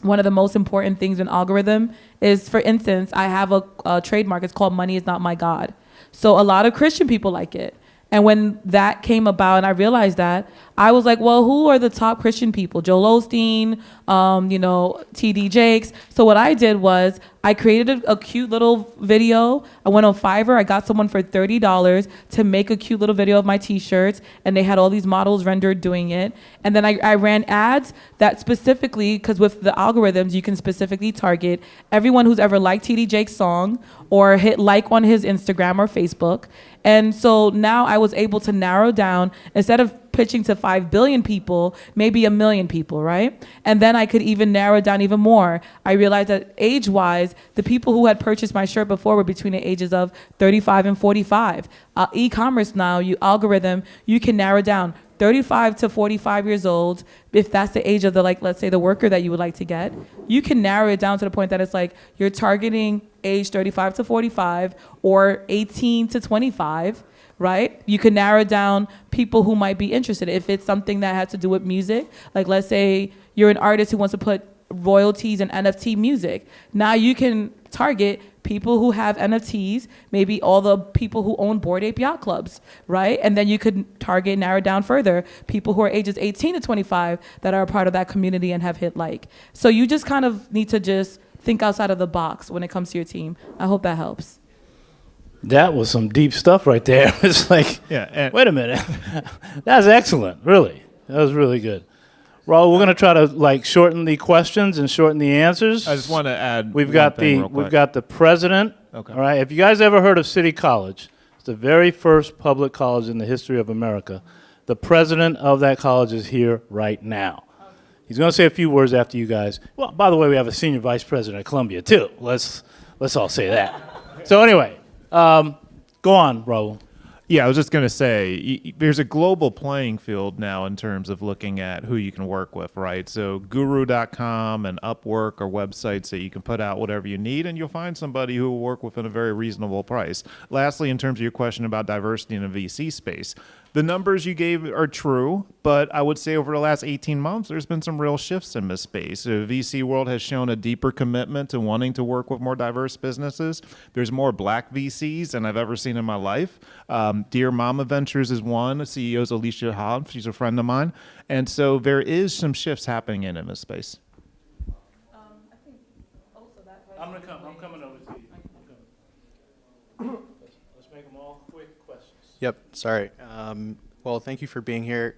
one of the most important things in algorithm is, for instance, I have a trademark. It's called Money Is Not My God. So a lot of Christian people like it. And when that came about and I realized that, I was like, well, who are the top Christian people? Joel Osteen, TD Jakes. So what I did was I created a cute little video. I went on Fiverr. I got someone for $30 to make a cute little video of my t-shirts. And they had all these models rendered doing it. And then I ran ads that specifically, because with the algorithms, you can specifically target everyone who's ever liked TD Jake's song or hit like on his Instagram or Facebook. And so now I was able to narrow down, instead of pitching to 5 billion people, maybe 1 million people, right? And then I could even narrow down even more. I realized that age-wise, the people who had purchased my shirt before were between the ages of 35 and 45. E-commerce now, algorithm, you can narrow down 35 to 45 years old, if that's the age of the, like, let's say the worker that you would like to get, you can narrow it down to the point that it's like you're targeting age 35 to 45 or 18 to 25, right? You can narrow down people who might be interested. If it's something that has to do with music, like let's say you're an artist who wants to put royalties and NFT music. Now you can target people who have NFTs, maybe all the people who own Bored Ape Yacht Clubs, right? And then you could target, narrow down further, people who are ages 18 to 25 that are a part of that community and have hit like. So you just kind of need to just think outside of the box when it comes to your team. I hope that helps. That was some deep stuff right there. It's like, Yeah, wait a minute. That's excellent, really. That was really good. Raul, we're going to try to shorten the questions and shorten the answers. I just want to add We've got the president. Okay. All right. If you guys ever heard of City College, it's the very first public college in the history of America. The president of that college is here right now. He's going to say a few words after you guys. Well, by the way, we have a senior vice president at Columbia too. Let's all say that. So anyway, go on, Raul. Yeah, I was just going to say, there's a global playing field now in terms of looking at who you can work with, right? So guru.com and Upwork are websites that you can put out whatever you need, and you'll find somebody who will work within a very reasonable price. Lastly, in terms of your question about diversity in the VC space, The numbers you gave are true, but I would say over the last 18 months, there's been some real shifts in this space. The VC world has shown a deeper commitment to wanting to work with more diverse businesses. There's more black VCs than I've ever seen in my life. Dear Mama Ventures is one. The CEO is Alicia Hobb. She's a friend of mine. And so there is some shifts happening in this space. I'm coming over to you. Let's make them all quick questions. Yep, sorry. Well, thank you for being here.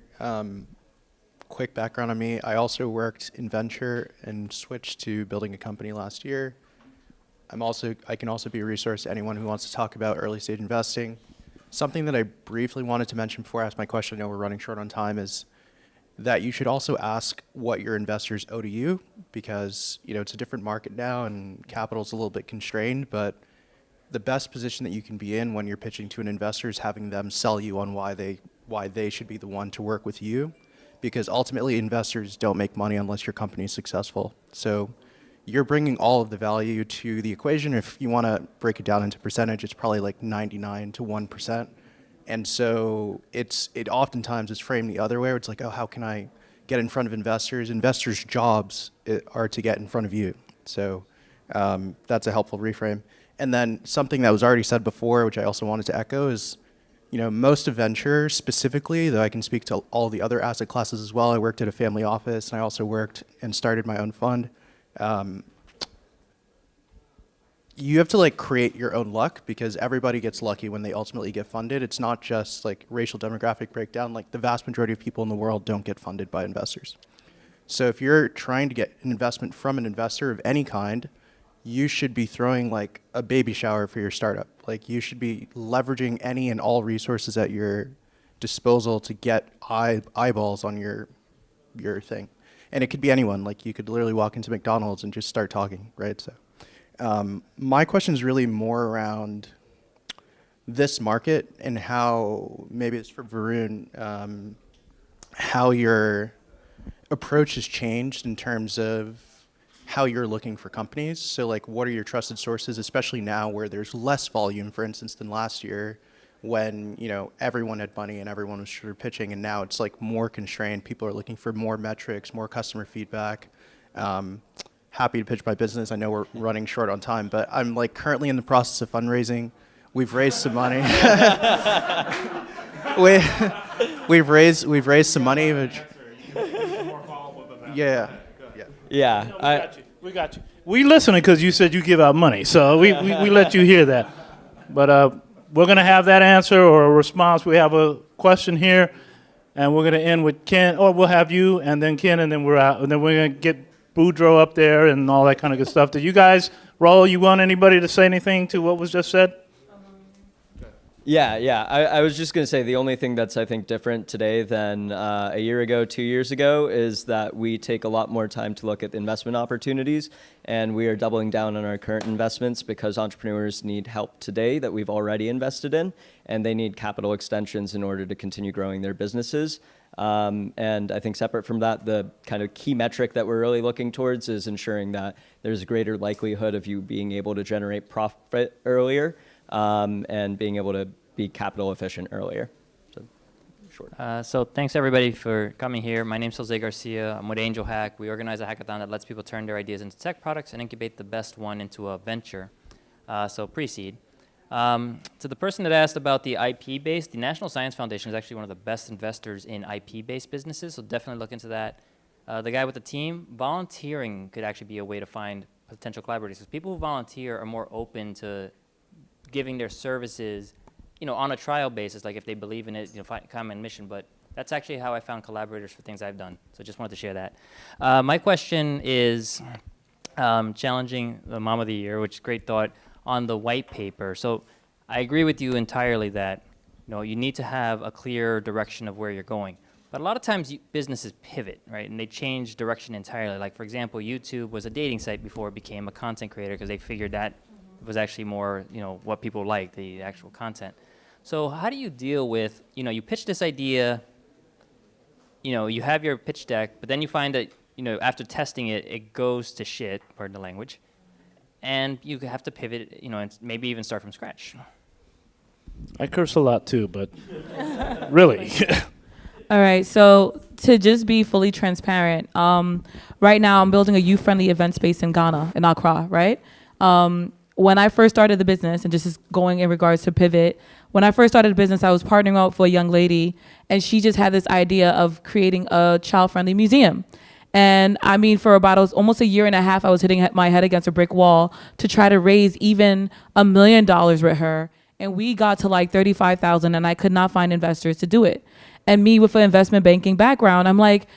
Quick background on me. I also worked in venture and switched to building a company last year. I can also be a resource to anyone who wants to talk about early stage investing. Something that I briefly wanted to mention before I ask my question, I know we're running short on time, is that you should also ask what your investors owe to you, because it's a different market now and capital's a little bit constrained, but the best position that you can be in when you're pitching to an investor is having them sell you on why they should be the one to work with you, because ultimately investors don't make money unless your company is successful. So you're bringing all of the value to the equation. If you want to break it down into percentage, it's probably like 99 to 1%. And so it oftentimes is framed the other way, where it's like, oh, how can I get in front of investors? Investors' jobs are to get in front of you. So that's a helpful reframe. And then something that was already said before, which I also wanted to echo, is most of venture specifically, though I can speak to all the other asset classes as well. I worked at a family office, and I also worked and started my own fund. You have to create your own luck, because everybody gets lucky when they ultimately get funded. It's not just racial demographic breakdown. The vast majority of people in the world don't get funded by investors. So if you're trying to get an investment from an investor of any kind, you should be throwing a baby shower for your startup. You should be leveraging any and all resources at your disposal to get eyeballs on your thing. And it could be anyone. You could literally walk into McDonald's and just start talking, right? So my question is really more around this market and how, maybe it's for Varun, how your approach has changed in terms of how you're looking for companies. So what are your trusted sources, especially now where there's less volume, for instance, than last year when, everyone had money and everyone was sort of pitching, and now it's more constrained. People are looking for more metrics, more customer feedback. Happy to pitch my business. I know we're running short on time, but I'm currently in the process of fundraising. We've raised some money. we've raised some money, which, yeah. Yeah. We got you. We listening because you said you give out money, so we let you hear that. But we're going to have that answer or a response. We have a question here, and we're going to end with Ken, or we'll have you, and then Ken, and then we're out. And then we're going to get Boudreaux up there and all that kind of good stuff. Did you guys, Raul, you want anybody to say anything to what was just said? Yeah. I was just going to say the only thing that's, I think, different today than a year ago, 2 years ago, is that we take a lot more time to look at investment opportunities, and we are doubling down on our current investments because entrepreneurs need help today that we've already invested in, and they need capital extensions in order to continue growing their businesses. And I think separate from that, the kind of key metric that we're really looking towards is ensuring that there's a greater likelihood of you being able to generate profit earlier, and being able to be capital efficient earlier. So, short. So thanks everybody for coming here. My name's Jose Garcia. I'm with Angel Hack. We organize a hackathon that lets people turn their ideas into tech products and incubate the best one into a venture. So pre-seed. To the person that asked about the IP-based, the National Science Foundation is actually one of the best investors in IP-based businesses, so definitely look into that. The guy with the team, volunteering could actually be a way to find potential collaborators, because people who volunteer are more open to giving their services, on a trial basis, if they believe in it, common mission. But that's actually how I found collaborators for things I've done. So just wanted to share that. My question is challenging the mom of the year, which is great thought, on the white paper. So I agree with you entirely that you need to have a clear direction of where you're going. But a lot of times businesses pivot, right? And they change direction entirely. For example, YouTube was a dating site before it became a content creator, because they figured that was actually more, what people like, the actual content. So how do you deal with, you pitch this idea, you have your pitch deck, but then you find that, after testing it, it goes to shit, pardon the language, and you have to pivot, and maybe even start from scratch. I curse a lot too, but really. All right, so to just be fully transparent, right now I'm building a youth-friendly event space in Ghana, in Accra, right? When I first started the business, and just is going in regards to pivot, when I first started the business, I was partnering up for a young lady, and she just had this idea of creating a child-friendly museum. And I mean, for about almost a year and a half, I was hitting my head against a brick wall to try to raise even $1 million with her. And we got to like 35,000, and I could not find investors to do it. And me with an investment banking background, I'm like,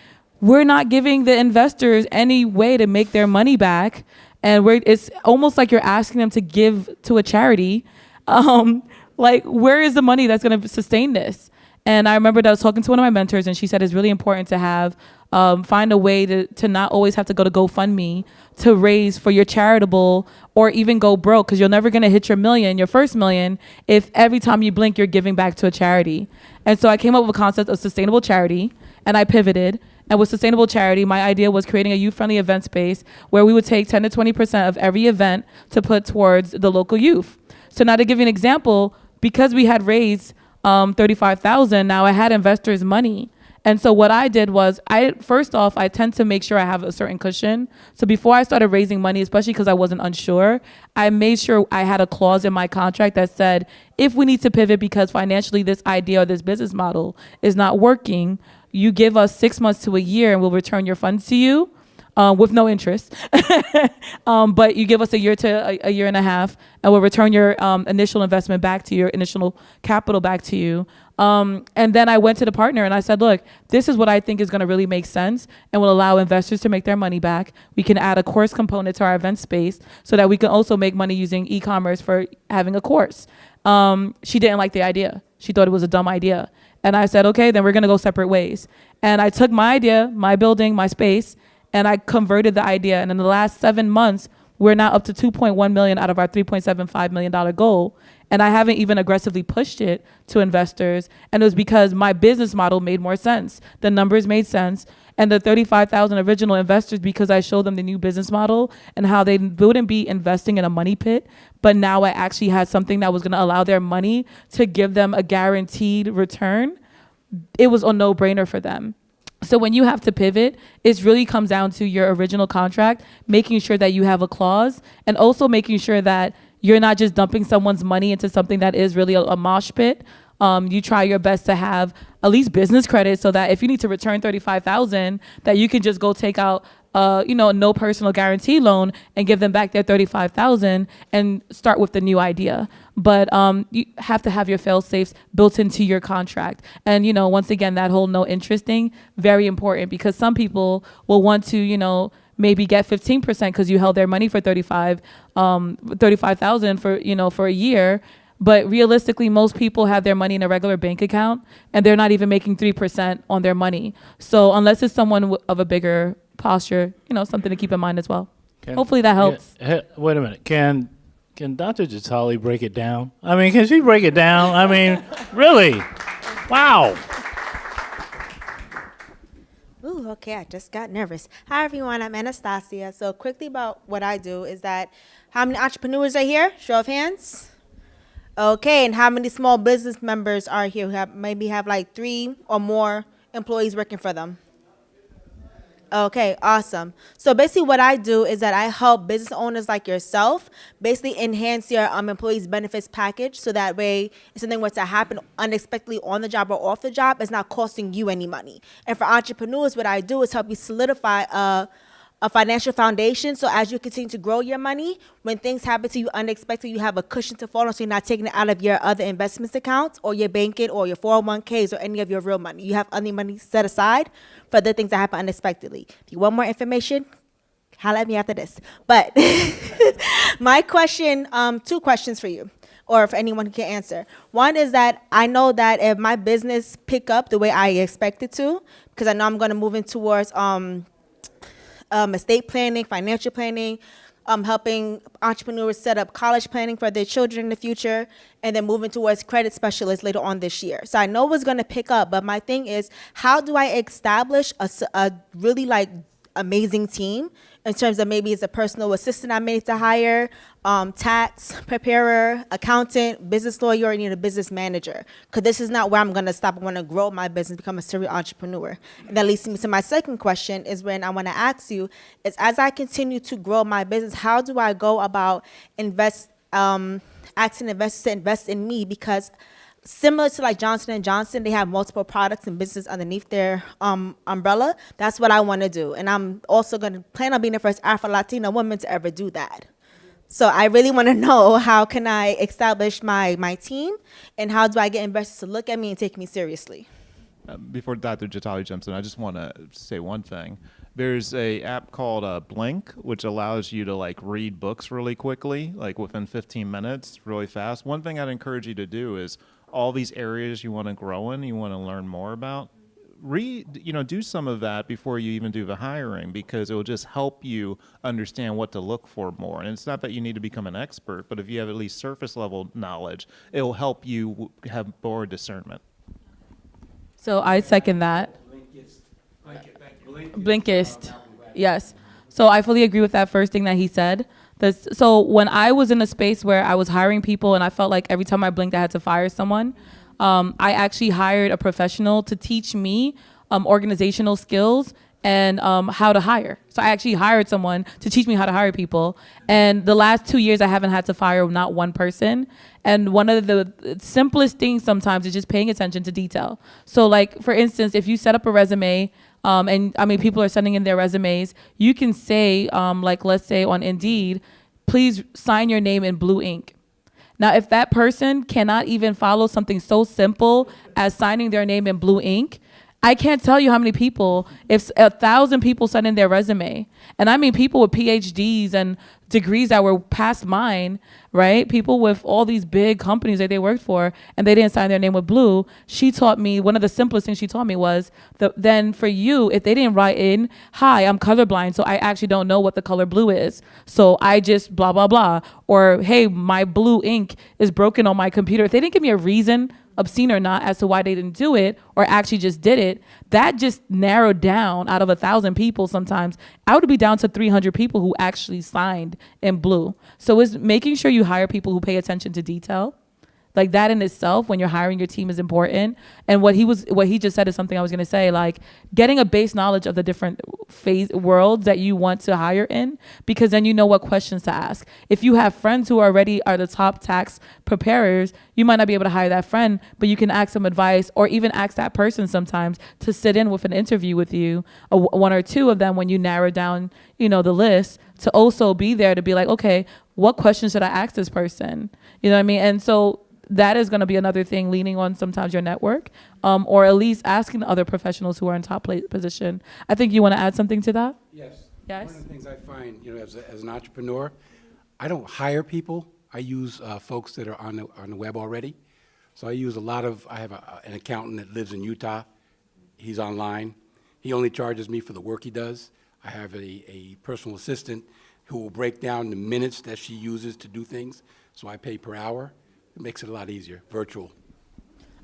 we're not giving the investors any way to make their money back. And it's almost like you're asking them to give to a charity. Like, where is the money that's going to sustain this? And I remember that I was talking to one of my mentors, and she said it's really important to have, find a way to not always have to go to GoFundMe to raise for your charitable or even go broke, because you're never going to hit your first million, if every time you blink, you're giving back to a charity. And so I came up with a concept of sustainable charity, and I pivoted. And with sustainable charity, my idea was creating a youth-friendly event space where we would take 10 to 20% of every event to put towards the local youth. So now to give you an example, because we had raised 35,000, now I had investors' money. And so what I did was, first off, I tend to make sure I have a certain cushion. So before I started raising money, especially because I wasn't unsure, I made sure I had a clause in my contract that said, if we need to pivot because financially this idea or this business model is not working, you give us 6 months to a year and we'll return your funds to you with no interest. But you give us a year to a year and a half, and we'll return your initial investment back to your initial capital back to you. And then I went to the partner and I said, look, this is what I think is going to really make sense and will allow investors to make their money back. We can add a course component to our event space so that we can also make money using e-commerce for having a course. She didn't like the idea. She thought it was a dumb idea. And I said, okay, then we're going to go separate ways. And I took my idea, my building, my space, and I converted the idea. And in the last 7 months, we're now up to 2.1 million out of our $3.75 million goal. And I haven't even aggressively pushed it to investors. And it was because my business model made more sense. The numbers made sense. And the 35,000 original investors, because I showed them the new business model and how they wouldn't be investing in a money pit, but now I actually had something that was going to allow their money to give them a guaranteed return. It was a no-brainer for them. So when you have to pivot, it really comes down to your original contract, making sure that you have a clause, and also making sure that you're not just dumping someone's money into something that is really a mosh pit. You try your best to have at least business credit so that if you need to return 35,000, that you can just go take out no personal guarantee loan and give them back their 35,000 and start with the new idea. But you have to have your fail safes built into your contract. And once again, that whole no interest thing, very important, because some people will want to maybe get 15% because you held their money for 35,000 for a year. But realistically, most people have their money in a regular bank account and they're not even making 3% on their money. So unless it's someone of a bigger posture, something to keep in mind as well. Hopefully that helps. Wait a minute. Can Dr. Jatali break it down? I mean, can she break it down? I mean, really? Wow. Ooh, okay, I just got nervous. Hi, everyone. I'm Anastasia. So quickly about what I do is that, how many entrepreneurs are here? Show of hands. Okay, and how many small business members are here who maybe have like 3 or more employees working for them? Okay, awesome. So basically what I do is that I help business owners like yourself basically enhance your employees benefits package, so that way if something were to happen unexpectedly on the job or off the job, it's not costing you any money. And for entrepreneurs, what I do is help you solidify a financial foundation, so as you continue to grow your money, when things happen to you unexpectedly, you have a cushion to fall on, so you're not taking it out of your other investments accounts or your banking or your 401ks or any of your real money. You have other money set aside for the things that happen unexpectedly. If you want more information, holla at me after this. But my question, 2 questions for you, or for anyone who can answer. One is that I know that if my business pick up the way I expect it to, because I know I'm going to move in towards estate planning, financial planning, helping entrepreneurs set up college planning for their children in the future, and then moving towards credit specialists later on this year. So I know it's going to pick up, but my thing is, how do I establish a really amazing team in terms of maybe it's a personal assistant I may need to hire, tax preparer, accountant, business lawyer, or you need a business manager. Because this is not where I'm going to stop. I want to grow my business, become a serial entrepreneur. And that leads me to my second question is when I want to ask you is as I continue to grow my business, how do I go about asking investors to invest in me? Because similar to like Johnson & Johnson, they have multiple products and business underneath their umbrella. That's what I want to do. And I'm also going to plan on being the first Afro-Latina woman to ever do that. So I really want to know how can I establish my team and how do I get investors to look at me and take me seriously? Before Dr. Jatali jumps in, I just want to say one thing. There's a app called Blink, which allows you to like read books really quickly, like within 15 minutes, really fast. One thing I'd encourage you to do is all these areas you want to grow in, you want to learn more about, do some of that before you even do the hiring, because it will just help you understand what to look for more. And it's not that you need to become an expert, but if you have at least surface level knowledge, it will help you have more discernment. So I second that. Blinkist. Yes. So I fully agree with that first thing that he said. So when I was in a space where I was hiring people and I felt like every time I blinked I had to fire someone, I actually hired a professional to teach me organizational skills and how to hire. So I actually hired someone to teach me how to hire people. And the last 2 years I haven't had to fire not one person. And one of the simplest things sometimes is just paying attention to detail. So like, for instance, if you set up a resume, and I mean, people are sending in their resumes, you can say, like, let's say on Indeed, please sign your name in blue ink. Now, if that person cannot even follow something so simple as signing their name in blue ink, I can't tell you how many people, if 1,000 people send in their resume, and I mean people with PhDs and degrees that were past mine, right? People with all these big companies that they worked for, and they didn't sign their name with blue. She taught me, one of the simplest things she taught me was, then for you, if they didn't write in, hi, I'm colorblind, so I actually don't know what the color blue is. So I just blah, blah, blah. Or, hey, my blue ink is broken on my computer. If they didn't give me a reason, obscene or not, as to why they didn't do it or actually just did it, that just narrowed down out of 1,000 people. Sometimes I would be down to 300 people who actually signed in blue. So it's making sure you hire people who pay attention to detail. Like that in itself, when you're hiring your team, is important. And what he just said is something I was gonna say, like getting a base knowledge of the different worlds that you want to hire in, because then you know what questions to ask. If you have friends who already are the top tax preparers, you might not be able to hire that friend, but you can ask some advice or even ask that person sometimes to sit in with an interview with you, one or two of them when you narrow down, the list, to also be there to be like, okay, what questions should I ask this person? You know what I mean? And so that is going to be another thing, leaning on sometimes your network, or at least asking other professionals who are in top position. I think you want to add something to that? Yes. Yes. One of the things I find, as an entrepreneur, I don't hire people. I use folks that are on the web already. So I use I have an accountant that lives in Utah. He's online. He only charges me for the work he does. I have a personal assistant who will break down the minutes that she uses to do things. So I pay per hour. It makes it a lot easier, virtual.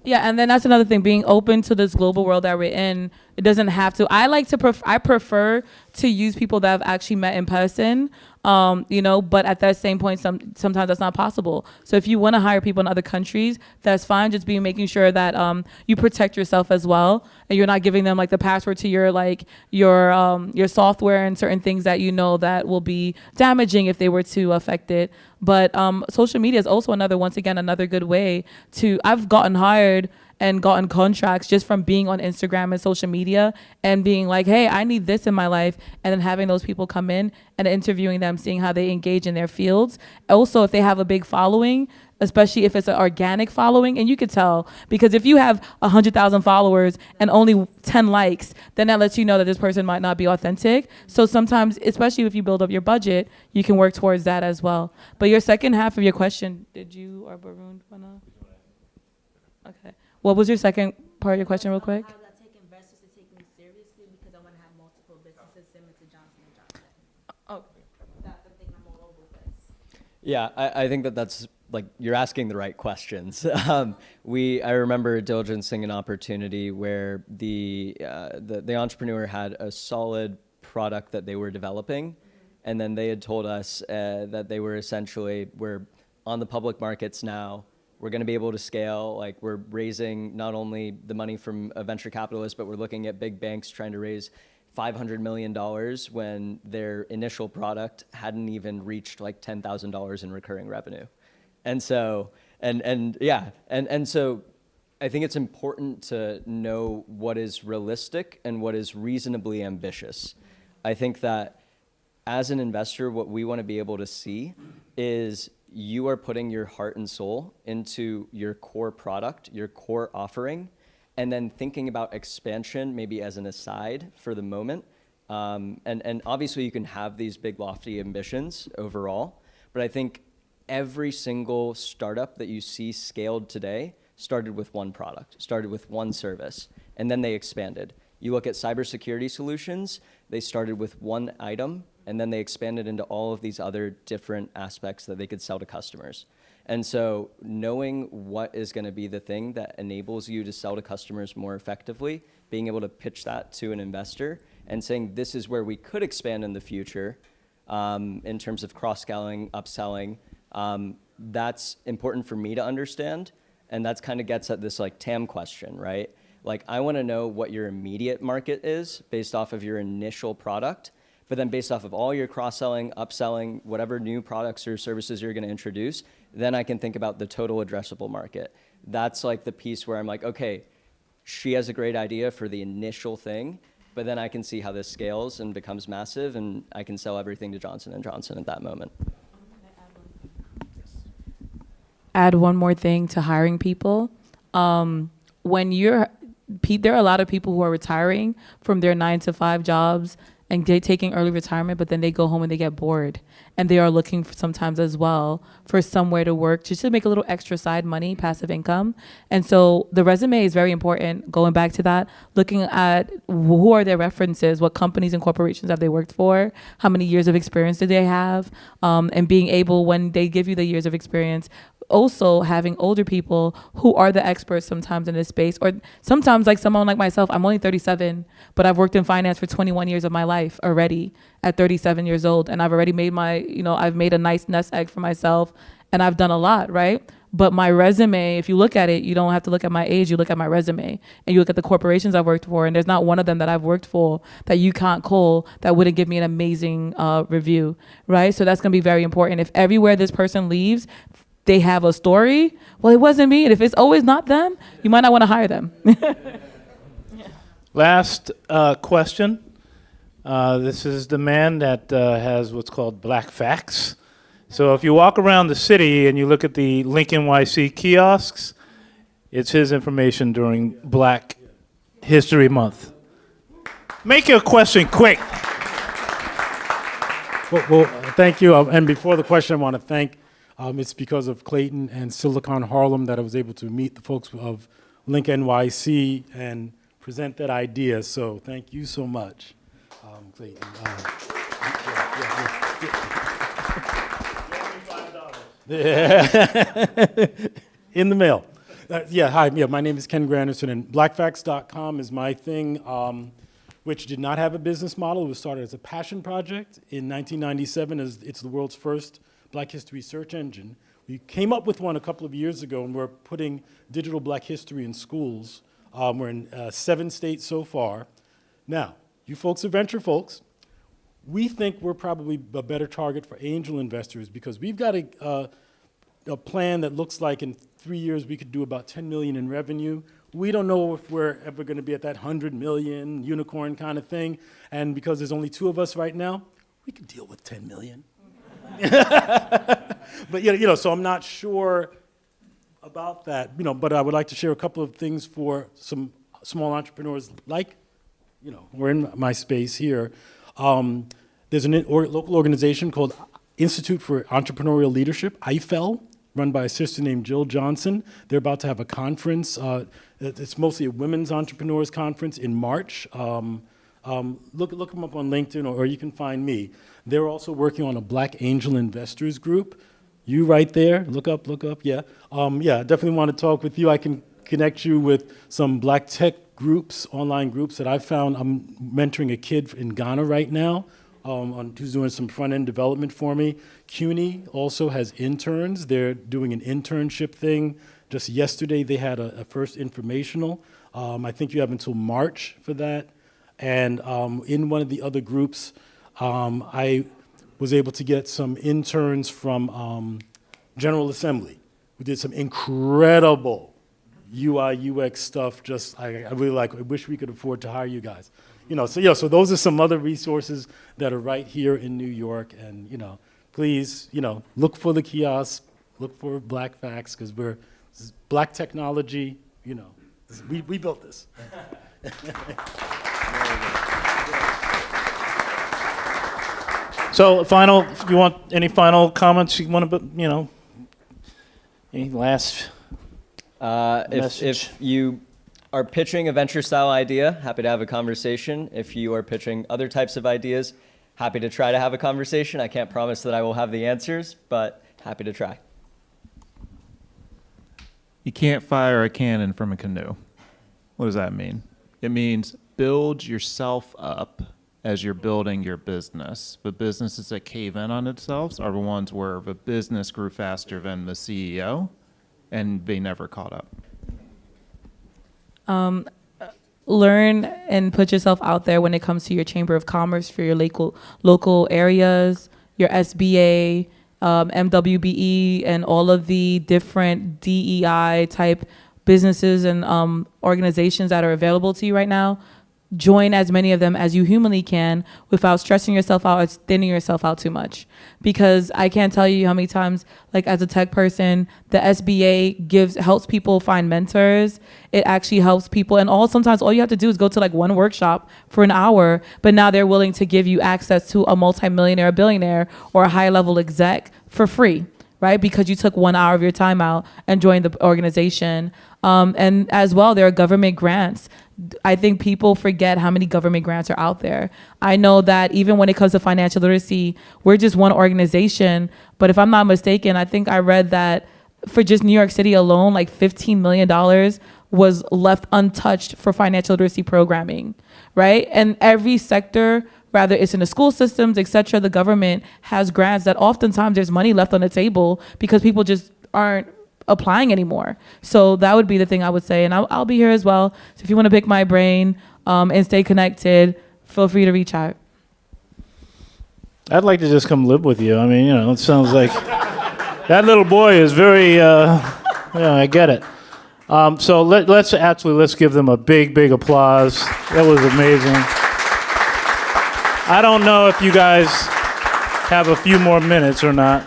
Yeah, and then that's another thing, being open to this global world that we're in. It doesn't have to. I prefer to use people that I've actually met in person, but at that same point, sometimes that's not possible. So if you want to hire people in other countries, that's fine. Just making sure that you protect yourself as well, and you're not giving them like the password to your software and certain things that that will be damaging if they were to affect it. But social media is also another good way to. I've gotten hired and gotten contracts just from being on Instagram and social media and being like, hey, I need this in my life. And then having those people come in and interviewing them, seeing how they engage in their fields. Also, if they have a big following, especially if it's an organic following, and you could tell, because if you have 100,000 followers and only 10 likes, then that lets you know that this person might not be authentic. So sometimes, especially if you build up your budget, you can work towards that as well. But your second half of your question, did you or Barun wanna? Okay. What was your second part of your question real quick? How would I take investors to take me seriously because I want to have multiple businesses similar to Johnson & Johnson? Oh. That's the thing I'm all over with. Yeah, I think that's like you're asking the right questions. I remember diligencing an opportunity where the entrepreneur had a solid product that they were developing, and then they had told us that they were essentially, we're on the public markets now. We're going to be able to scale. Like, we're raising not only the money from a venture capitalist, but we're looking at big banks trying to raise $500 million when their initial product hadn't even reached like $10,000 in recurring revenue. And so, and so I think it's important to know what is realistic and what is reasonably ambitious. I think that as an investor, what we want to be able to see is you are putting your heart and soul into your core product, your core offering, and then thinking about expansion maybe as an aside for the moment. And obviously you can have these big lofty ambitions overall, but I think every single startup that you see scaled today started with one product, started with one service, and then they expanded. You look at cybersecurity solutions, they started with one item, and then they expanded into all of these other different aspects that they could sell to customers. And so knowing what is going to be the thing that enables you to sell to customers more effectively, being able to pitch that to an investor and saying this is where we could expand in the future in terms of cross-selling, upselling, that's important for me to understand. And that's kind of gets at this like TAM question, right? Like, I want to know what your immediate market is based off of your initial product, but then based off of all your cross-selling, upselling, whatever new products or services you're going to introduce, then I can think about the total addressable market. That's like the piece where I'm like, okay, she has a great idea for the initial thing, but then I can see how this scales and becomes massive, and I can sell everything to Johnson & Johnson at that moment. Add one more thing to hiring people. When there are a lot of people who are retiring from their 9-to-5 jobs and taking early retirement, but then they go home and they get bored. And they are looking for sometimes as well for somewhere to work just to make a little extra side money, passive income. And so the resume is very important. Going back to that, looking at who are their references, what companies and corporations have they worked for, how many years of experience do they have, and being able, when they give you the years of experience, also having older people who are the experts sometimes in this space, or sometimes like someone like myself, I'm only 37, but I've worked in finance for 21 years of my life already at 37 years old. And I've already made I've made a nice nest egg for myself, and I've done a lot, right? But my resume, if you look at it, you don't have to look at my age, you look at my resume and you look at the corporations I've worked for, and there's not one of them that I've worked for that you can't call that wouldn't give me an amazing review, right? So that's gonna be very important. If everywhere this person leaves, they have a story, well, it wasn't me. And if it's always not them, you might not want to hire them. Last question. This is the man that has what's called Black Facts. So if you walk around the city and you look at the Link NYC kiosks, it's his information during Black History Month. Make your question quick. Well, thank you. And before the question, I want to thank, it's because of Clayton and Silicon Harlem that I was able to meet the folks of Link NYC and present that idea. So thank you so much, Clayton. In the mail. Hi, my name is Ken Granderson, and blackfacts.com is my thing, which did not have a business model. It was started as a passion project in 1997. It's the world's first Black history search engine. We came up with one a couple of years ago, and we're putting digital Black history in schools. We're in 7 states so far. Now, you folks are venture folks. We think we're probably a better target for angel investors because we've got a plan that looks like in 3 years we could do about 10 million in revenue. We don't know if we're ever going to be at that 100 million unicorn kind of thing. And because there's only 2 of us right now, we can deal with 10 million. But so I'm not sure about that, but I would like to share a couple of things for some small entrepreneurs like, we're in my space here. There's a local organization called Institute for Entrepreneurial Leadership, IFEL, run by a sister named Jill Johnson. They're about to have a conference. It's mostly a women's entrepreneurs conference in March. Look them up on LinkedIn, or you can find me. They're also working on a Black Angel Investors group. You right there, look up, yeah. I definitely want to talk with you. I can connect you with some Black tech groups, online groups that I found. I'm mentoring a kid in Ghana right now who's doing some front-end development for me. CUNY also has interns. They're doing an internship thing. Just yesterday, they had a first informational. I think you have until March for that. And in one of the other groups, I was able to get some interns from General Assembly who did some incredible UI, UX stuff. I really like, I wish we could afford to hire you guys. So those are some other resources that are right here in New York. And, please, look for the kiosks, look for Black Facts, because this is Black technology, we built this. So if you want any final comments you want to, any last message? If you are pitching a venture-style idea, happy to have a conversation. If you are pitching other types of ideas, happy to try to have a conversation. I can't promise that I will have the answers, but happy to try. You can't fire a cannon from a canoe. What does that mean? It means build yourself up as you're building your business. But businesses that cave in on themselves are the ones where the business grew faster than the CEO and they never caught up. Learn and put yourself out there when it comes to your Chamber of Commerce for your local areas, your SBA, MWBE, and all of the different DEI type businesses and organizations that are available to you right now. Join as many of them as you humanly can without stressing yourself out or thinning yourself out too much. Because I can't tell you how many times, like as a tech person, the SBA helps people find mentors. It actually helps people. And sometimes all you have to do is go to like one workshop for an hour, but now they're willing to give you access to a multimillionaire, a billionaire, or a high level exec for free, right? Because you took 1 hour of your time out and joined the organization. And as well, there are government grants. I think people forget how many government grants are out there. I know that even when it comes to financial literacy, we're just one organization. But if I'm not mistaken, I think I read that for just New York City alone, like $15 million was left untouched for financial literacy programming, right? And every sector, whether it's in the school systems, et cetera, the government has grants that oftentimes there's money left on the table because people just aren't applying anymore. So that would be the thing I would say. And I'll be here as well. So if you want to pick my brain and stay connected, feel free to reach out. I'd like to just come live with you. I mean, it sounds like that little boy is very, I get it. So let's give them a big, big applause. That was amazing. I don't know if you guys have a few more minutes or not,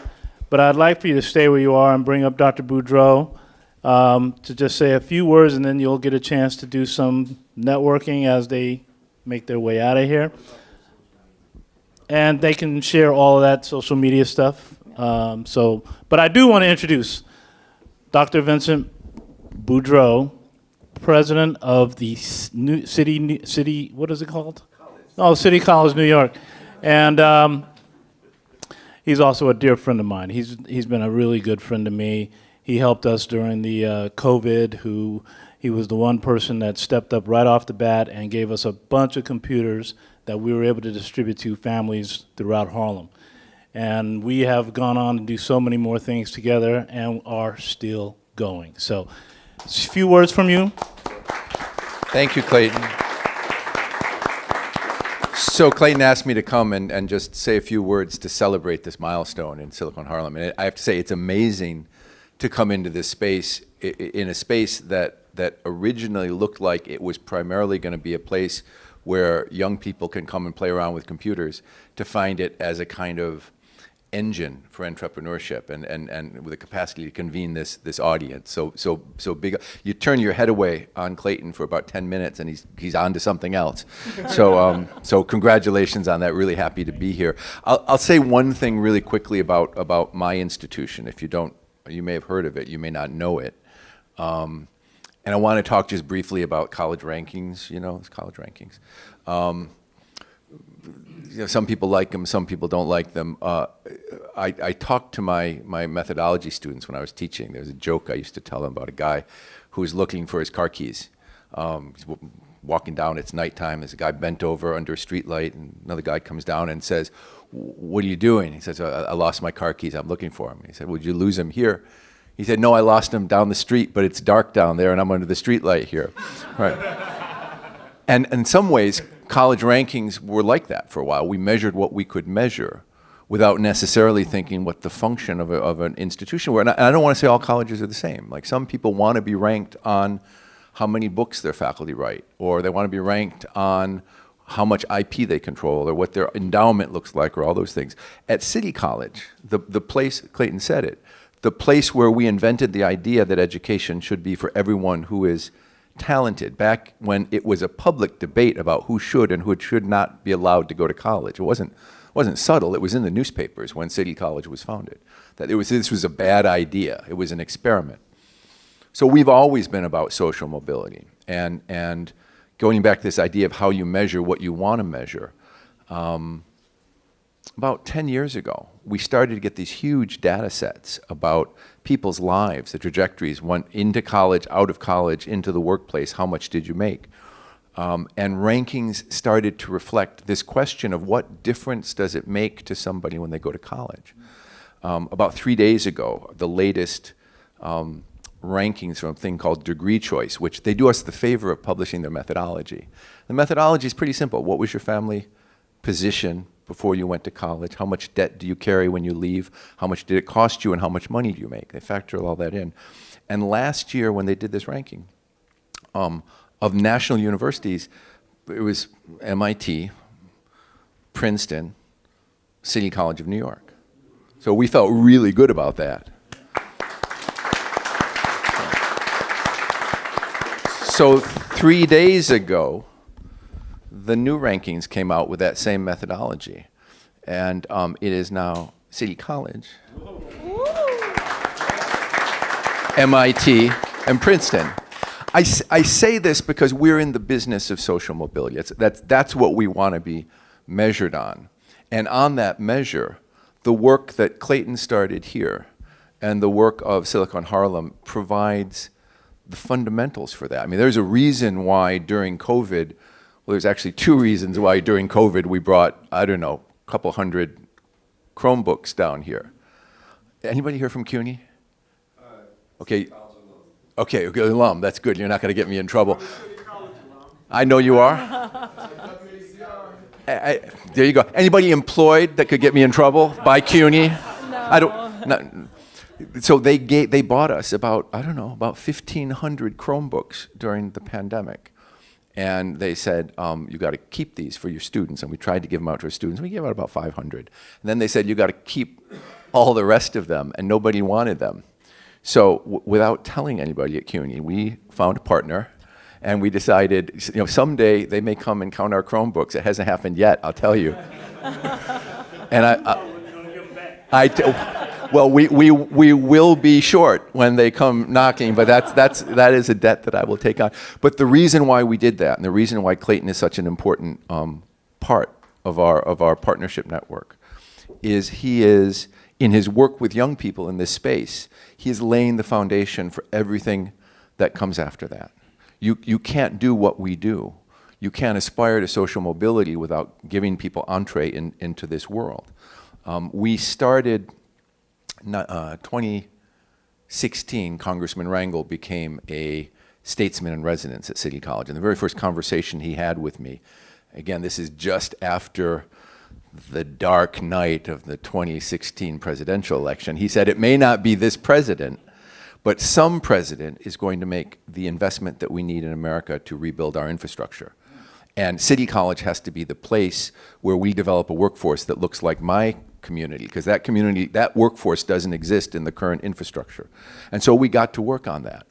but I'd like for you to stay where you are and bring up Dr. Boudreau to just say a few words, and then you'll get a chance to do some networking as they make their way out of here. And they can share all of that social media stuff. But I do want to introduce Dr. Vincent Boudreau, president of the city, what is it called? City College, New York. And he's also a dear friend of mine. He's been a really good friend to me. He helped us during the COVID. He was the one person that stepped up right off the bat and gave us a bunch of computers that we were able to distribute to families throughout Harlem. And we have gone on to do so many more things together and are still going. So, a few words from you. Thank you, Clayton. So Clayton asked me to come and just say a few words to celebrate this milestone in Silicon Harlem. And I have to say, it's amazing to come into this space, in a space that originally looked like it was primarily going to be a place where young people can come and play around with computers, to find it as a kind of engine for entrepreneurship and with the capacity to convene this audience. So big. You turn your head away on Clayton for about 10 minutes and he's on to something else. So congratulations on that. Really happy to be here. I'll say one thing really quickly about my institution. If you may have heard of it, you may not know it. And I want to talk just briefly about college rankings, college rankings. Some people like them, some people don't like them. I talked to my methodology students when I was teaching. There's a joke I used to tell them about a guy who was looking for his car keys. He's walking down, it's nighttime, there's a guy bent over under a street light, and another guy comes down and says, "What are you doing?" He says, I lost my car keys, I'm looking for them. He said, "Would you lose them here?" He said, "No, I lost them down the street, but it's dark down there and I'm under the street light here." Right. And in some ways, college rankings were like that for a while. We measured what we could measure without necessarily thinking what the function of an institution were. And I don't want to say all colleges are the same. Like, some people want to be ranked on how many books their faculty write, or they want to be ranked on how much IP they control, or what their endowment looks like, or all those things. At City College, the place, Clayton said it, the place where we invented the idea that education should be for everyone who is talented, back when it was a public debate about who should and who should not be allowed to go to college. It wasn't subtle. It was in the newspapers when City College was founded, that this was a bad idea. It was an experiment. So we've always been about social mobility, and going back to this idea of how you measure what you want to measure. About 10 years ago, we started to get these huge data sets about people's lives, the trajectories, went into college, out of college, into the workplace, how much did you make? And rankings started to reflect this question of what difference does it make to somebody when they go to college. About 3 days ago, the latest rankings from a thing called Degree Choice, which they do us the favor of publishing their methodology. The methodology is pretty simple. What was your family position before you went to college? How much debt do you carry when you leave? How much did it cost you, and how much money do you make? They factor all that in. And last year, when they did this ranking of national universities, it was MIT, Princeton, City College of New York. So we felt really good about that. So 3 days ago, the new rankings came out with that same methodology. And it is now City College, MIT, and Princeton. I say this because we're in the business of social mobility. That's what we want to be measured on. And on that measure, the work that Clayton started here and the work of Silicon Harlem provides the fundamentals for that. I mean, there's a reason why during COVID, well, there's actually two reasons why during COVID we brought, I don't know, a couple hundred Chromebooks down here. Anybody here from CUNY? Okay. Okay, alum, that's good. You're not going to get me in trouble. I know you are. There you go. Anybody employed that could get me in trouble by CUNY? No. So they bought us about 1,500 Chromebooks during the pandemic. And they said, you got to keep these for your students. And we tried to give them out to our students. We gave out about 500. And then they said, you got to keep all the rest of them. And nobody wanted them. So without telling anybody at CUNY, we found a partner. And we decided, someday they may come and count our Chromebooks. It hasn't happened yet, I'll tell you. And well, we will be short when they come knocking, but that is a debt that I will take on. But the reason why we did that, and the reason why Clayton is such an important part of our partnership network, is he is, in his work with young people in this space, he is laying the foundation for everything that comes after that. You can't do what we do. You can't aspire to social mobility without giving people entree into this world. We started 2016, Congressman Rangel became a statesman in residence at City College. And the very first conversation he had with me, again, this is just after the dark night of the 2016 presidential election, he said, it may not be this president, but some president is going to make the investment that we need in America to rebuild our infrastructure. And City College has to be the place where we develop a workforce that looks like my community, because that community, that workforce doesn't exist in the current infrastructure. And so we got to work on that.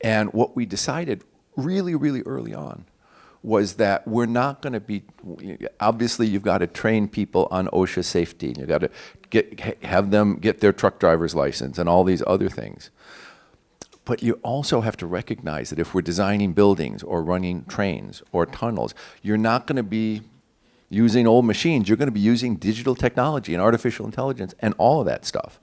And what we decided really, really early on was that we're not going to be, obviously you've got to train people on OSHA safety, you've got to have them get their truck driver's license and all these other things. But you also have to recognize that if we're designing buildings or running trains or tunnels, you're not going to be using old machines. You're going to be using digital technology and artificial intelligence and all of that stuff.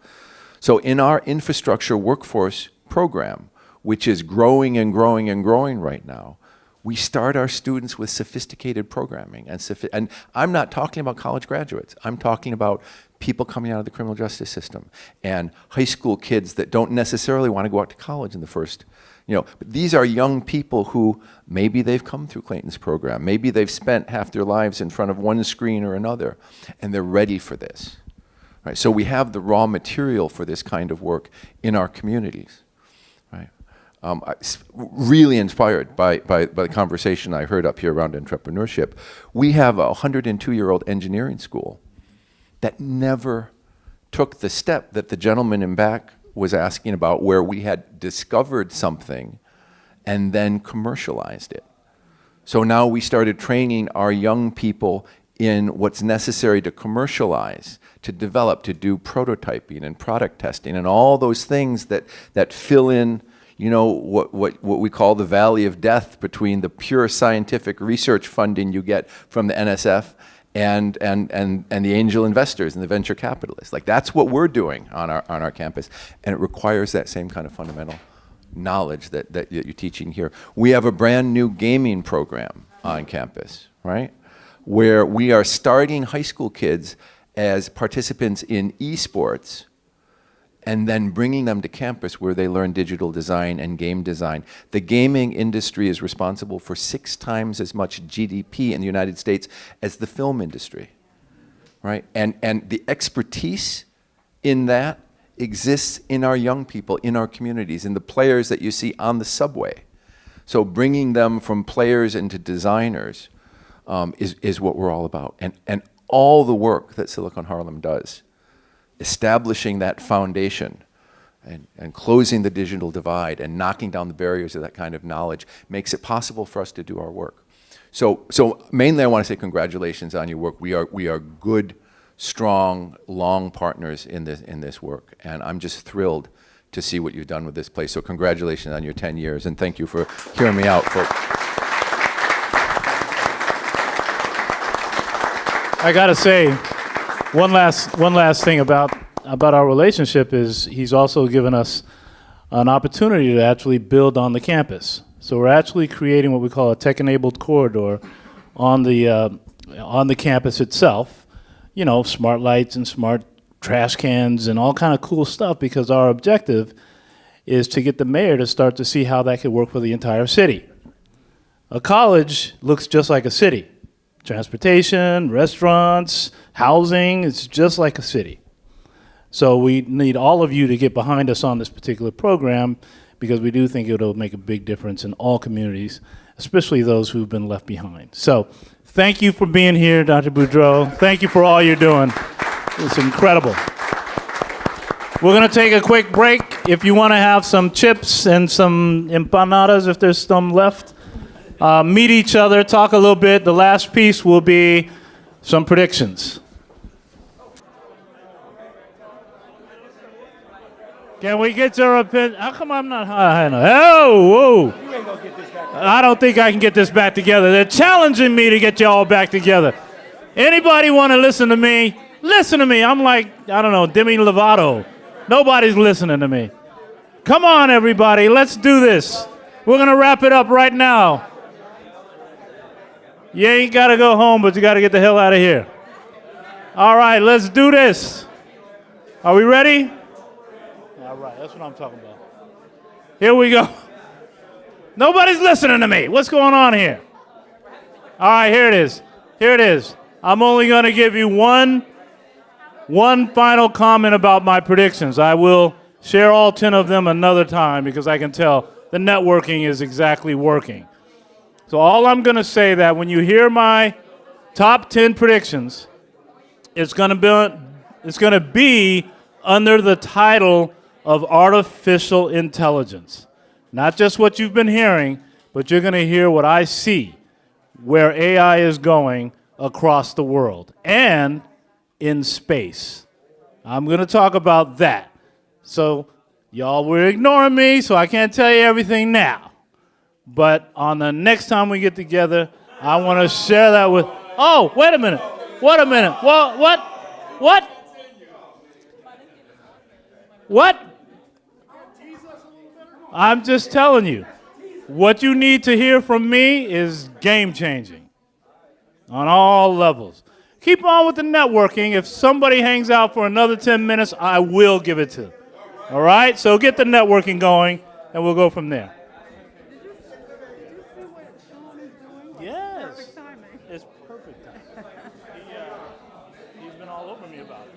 So in our infrastructure workforce program, which is growing and growing and growing right now, We start our students with sophisticated programming. And I'm not talking about college graduates. I'm talking about people coming out of the criminal justice system and high school kids that don't necessarily want to go out to college in the first, but these are young people who maybe they've come through Clayton's program. Maybe they've spent half their lives in front of one screen or another, and they're ready for this. Right? So we have the raw material for this kind of work in our communities. Right? Really inspired by the conversation I heard up here around entrepreneurship. We have a 102-year-old engineering school that never took the step that the gentleman in back was asking about, where we had discovered something and then commercialized it. So now we started training our young people in what's necessary to commercialize, to develop, to do prototyping and product testing and all those things that fill in, what we call the valley of death between the pure scientific research funding you get from the NSF and the angel investors and the venture capitalists. Like, that's what we're doing on our campus, and it requires that same kind of fundamental knowledge that you're teaching here. We have a brand new gaming program on campus, right? Where we are starting high school kids as participants in esports and then bringing them to campus where they learn digital design and game design. The gaming industry is responsible for 6 times as much GDP in the United States as the film industry, right? And the expertise in that exists in our young people, in our communities, in the players that you see on the subway. So bringing them from players into designers is what we're all about. And all the work that Silicon Harlem does, establishing that foundation and closing the digital divide and knocking down the barriers of that kind of knowledge makes it possible for us to do our work. So mainly I want to say congratulations on your work. We are good, strong, long partners in this work, and I'm just thrilled to see what you've done with this place. So congratulations on your 10 years, and thank you for hearing me out, folks. I gotta say, one last thing about our relationship is he's also given us an opportunity to actually build on the campus. So we're actually creating what we call a tech-enabled corridor on the campus itself. Smart lights and smart trash cans and all kind of cool stuff, because our objective is to get the mayor to start to see how that could work for the entire city. A college looks just like a city. Transportation, restaurants, housing, it's just like a city. So we need all of you to get behind us on this particular program, because we do think it'll make a big difference in all communities, especially those who've been left behind. So thank you for being here, Dr. Boudreau. Thank you for all you're doing. It's incredible. We're going to take a quick break. If you want to have some chips and some empanadas, if there's some left, meet each other, talk a little bit. The last piece will be some predictions. Can we get your opinion? How come I'm not high enough? Oh, whoa. You ain't gonna get this back together. I don't think I can get this back together. They're challenging me to get y'all back together. Anybody want to listen to me? Listen to me. I'm like, I don't know, Demi Lovato. Nobody's listening to me. Come on, everybody. Let's do this. We're going to wrap it up right now. You ain't got to go home, but you got to get the hell out of here. All right, let's do this. Are we ready? All right, that's what I'm talking about. Here we go. Nobody's listening to me. What's going on here? All right, here it is. Here it is. I'm only going to give you one final comment about my predictions. I will share all 10 of them another time, because I can tell the networking is exactly working. So all I'm going to say that when you hear my top 10 predictions, it's going to be under the title of artificial intelligence. Not just what you've been hearing, but you're going to hear what I see, where AI is going across the world and in space. I'm going to talk about that. So y'all were ignoring me, so I can't tell you everything now. But on the next time we get together, I want to share that with... Oh, wait a minute. What a minute. What? What? I'm just telling you. What you need to hear from me is game-changing on all levels. Keep on with the networking. If somebody hangs out for another 10 minutes, I will give it to them. All right? So get the networking going, and we'll go from there. Yes. Perfect timing. It's perfect timing. He's been all over me about it.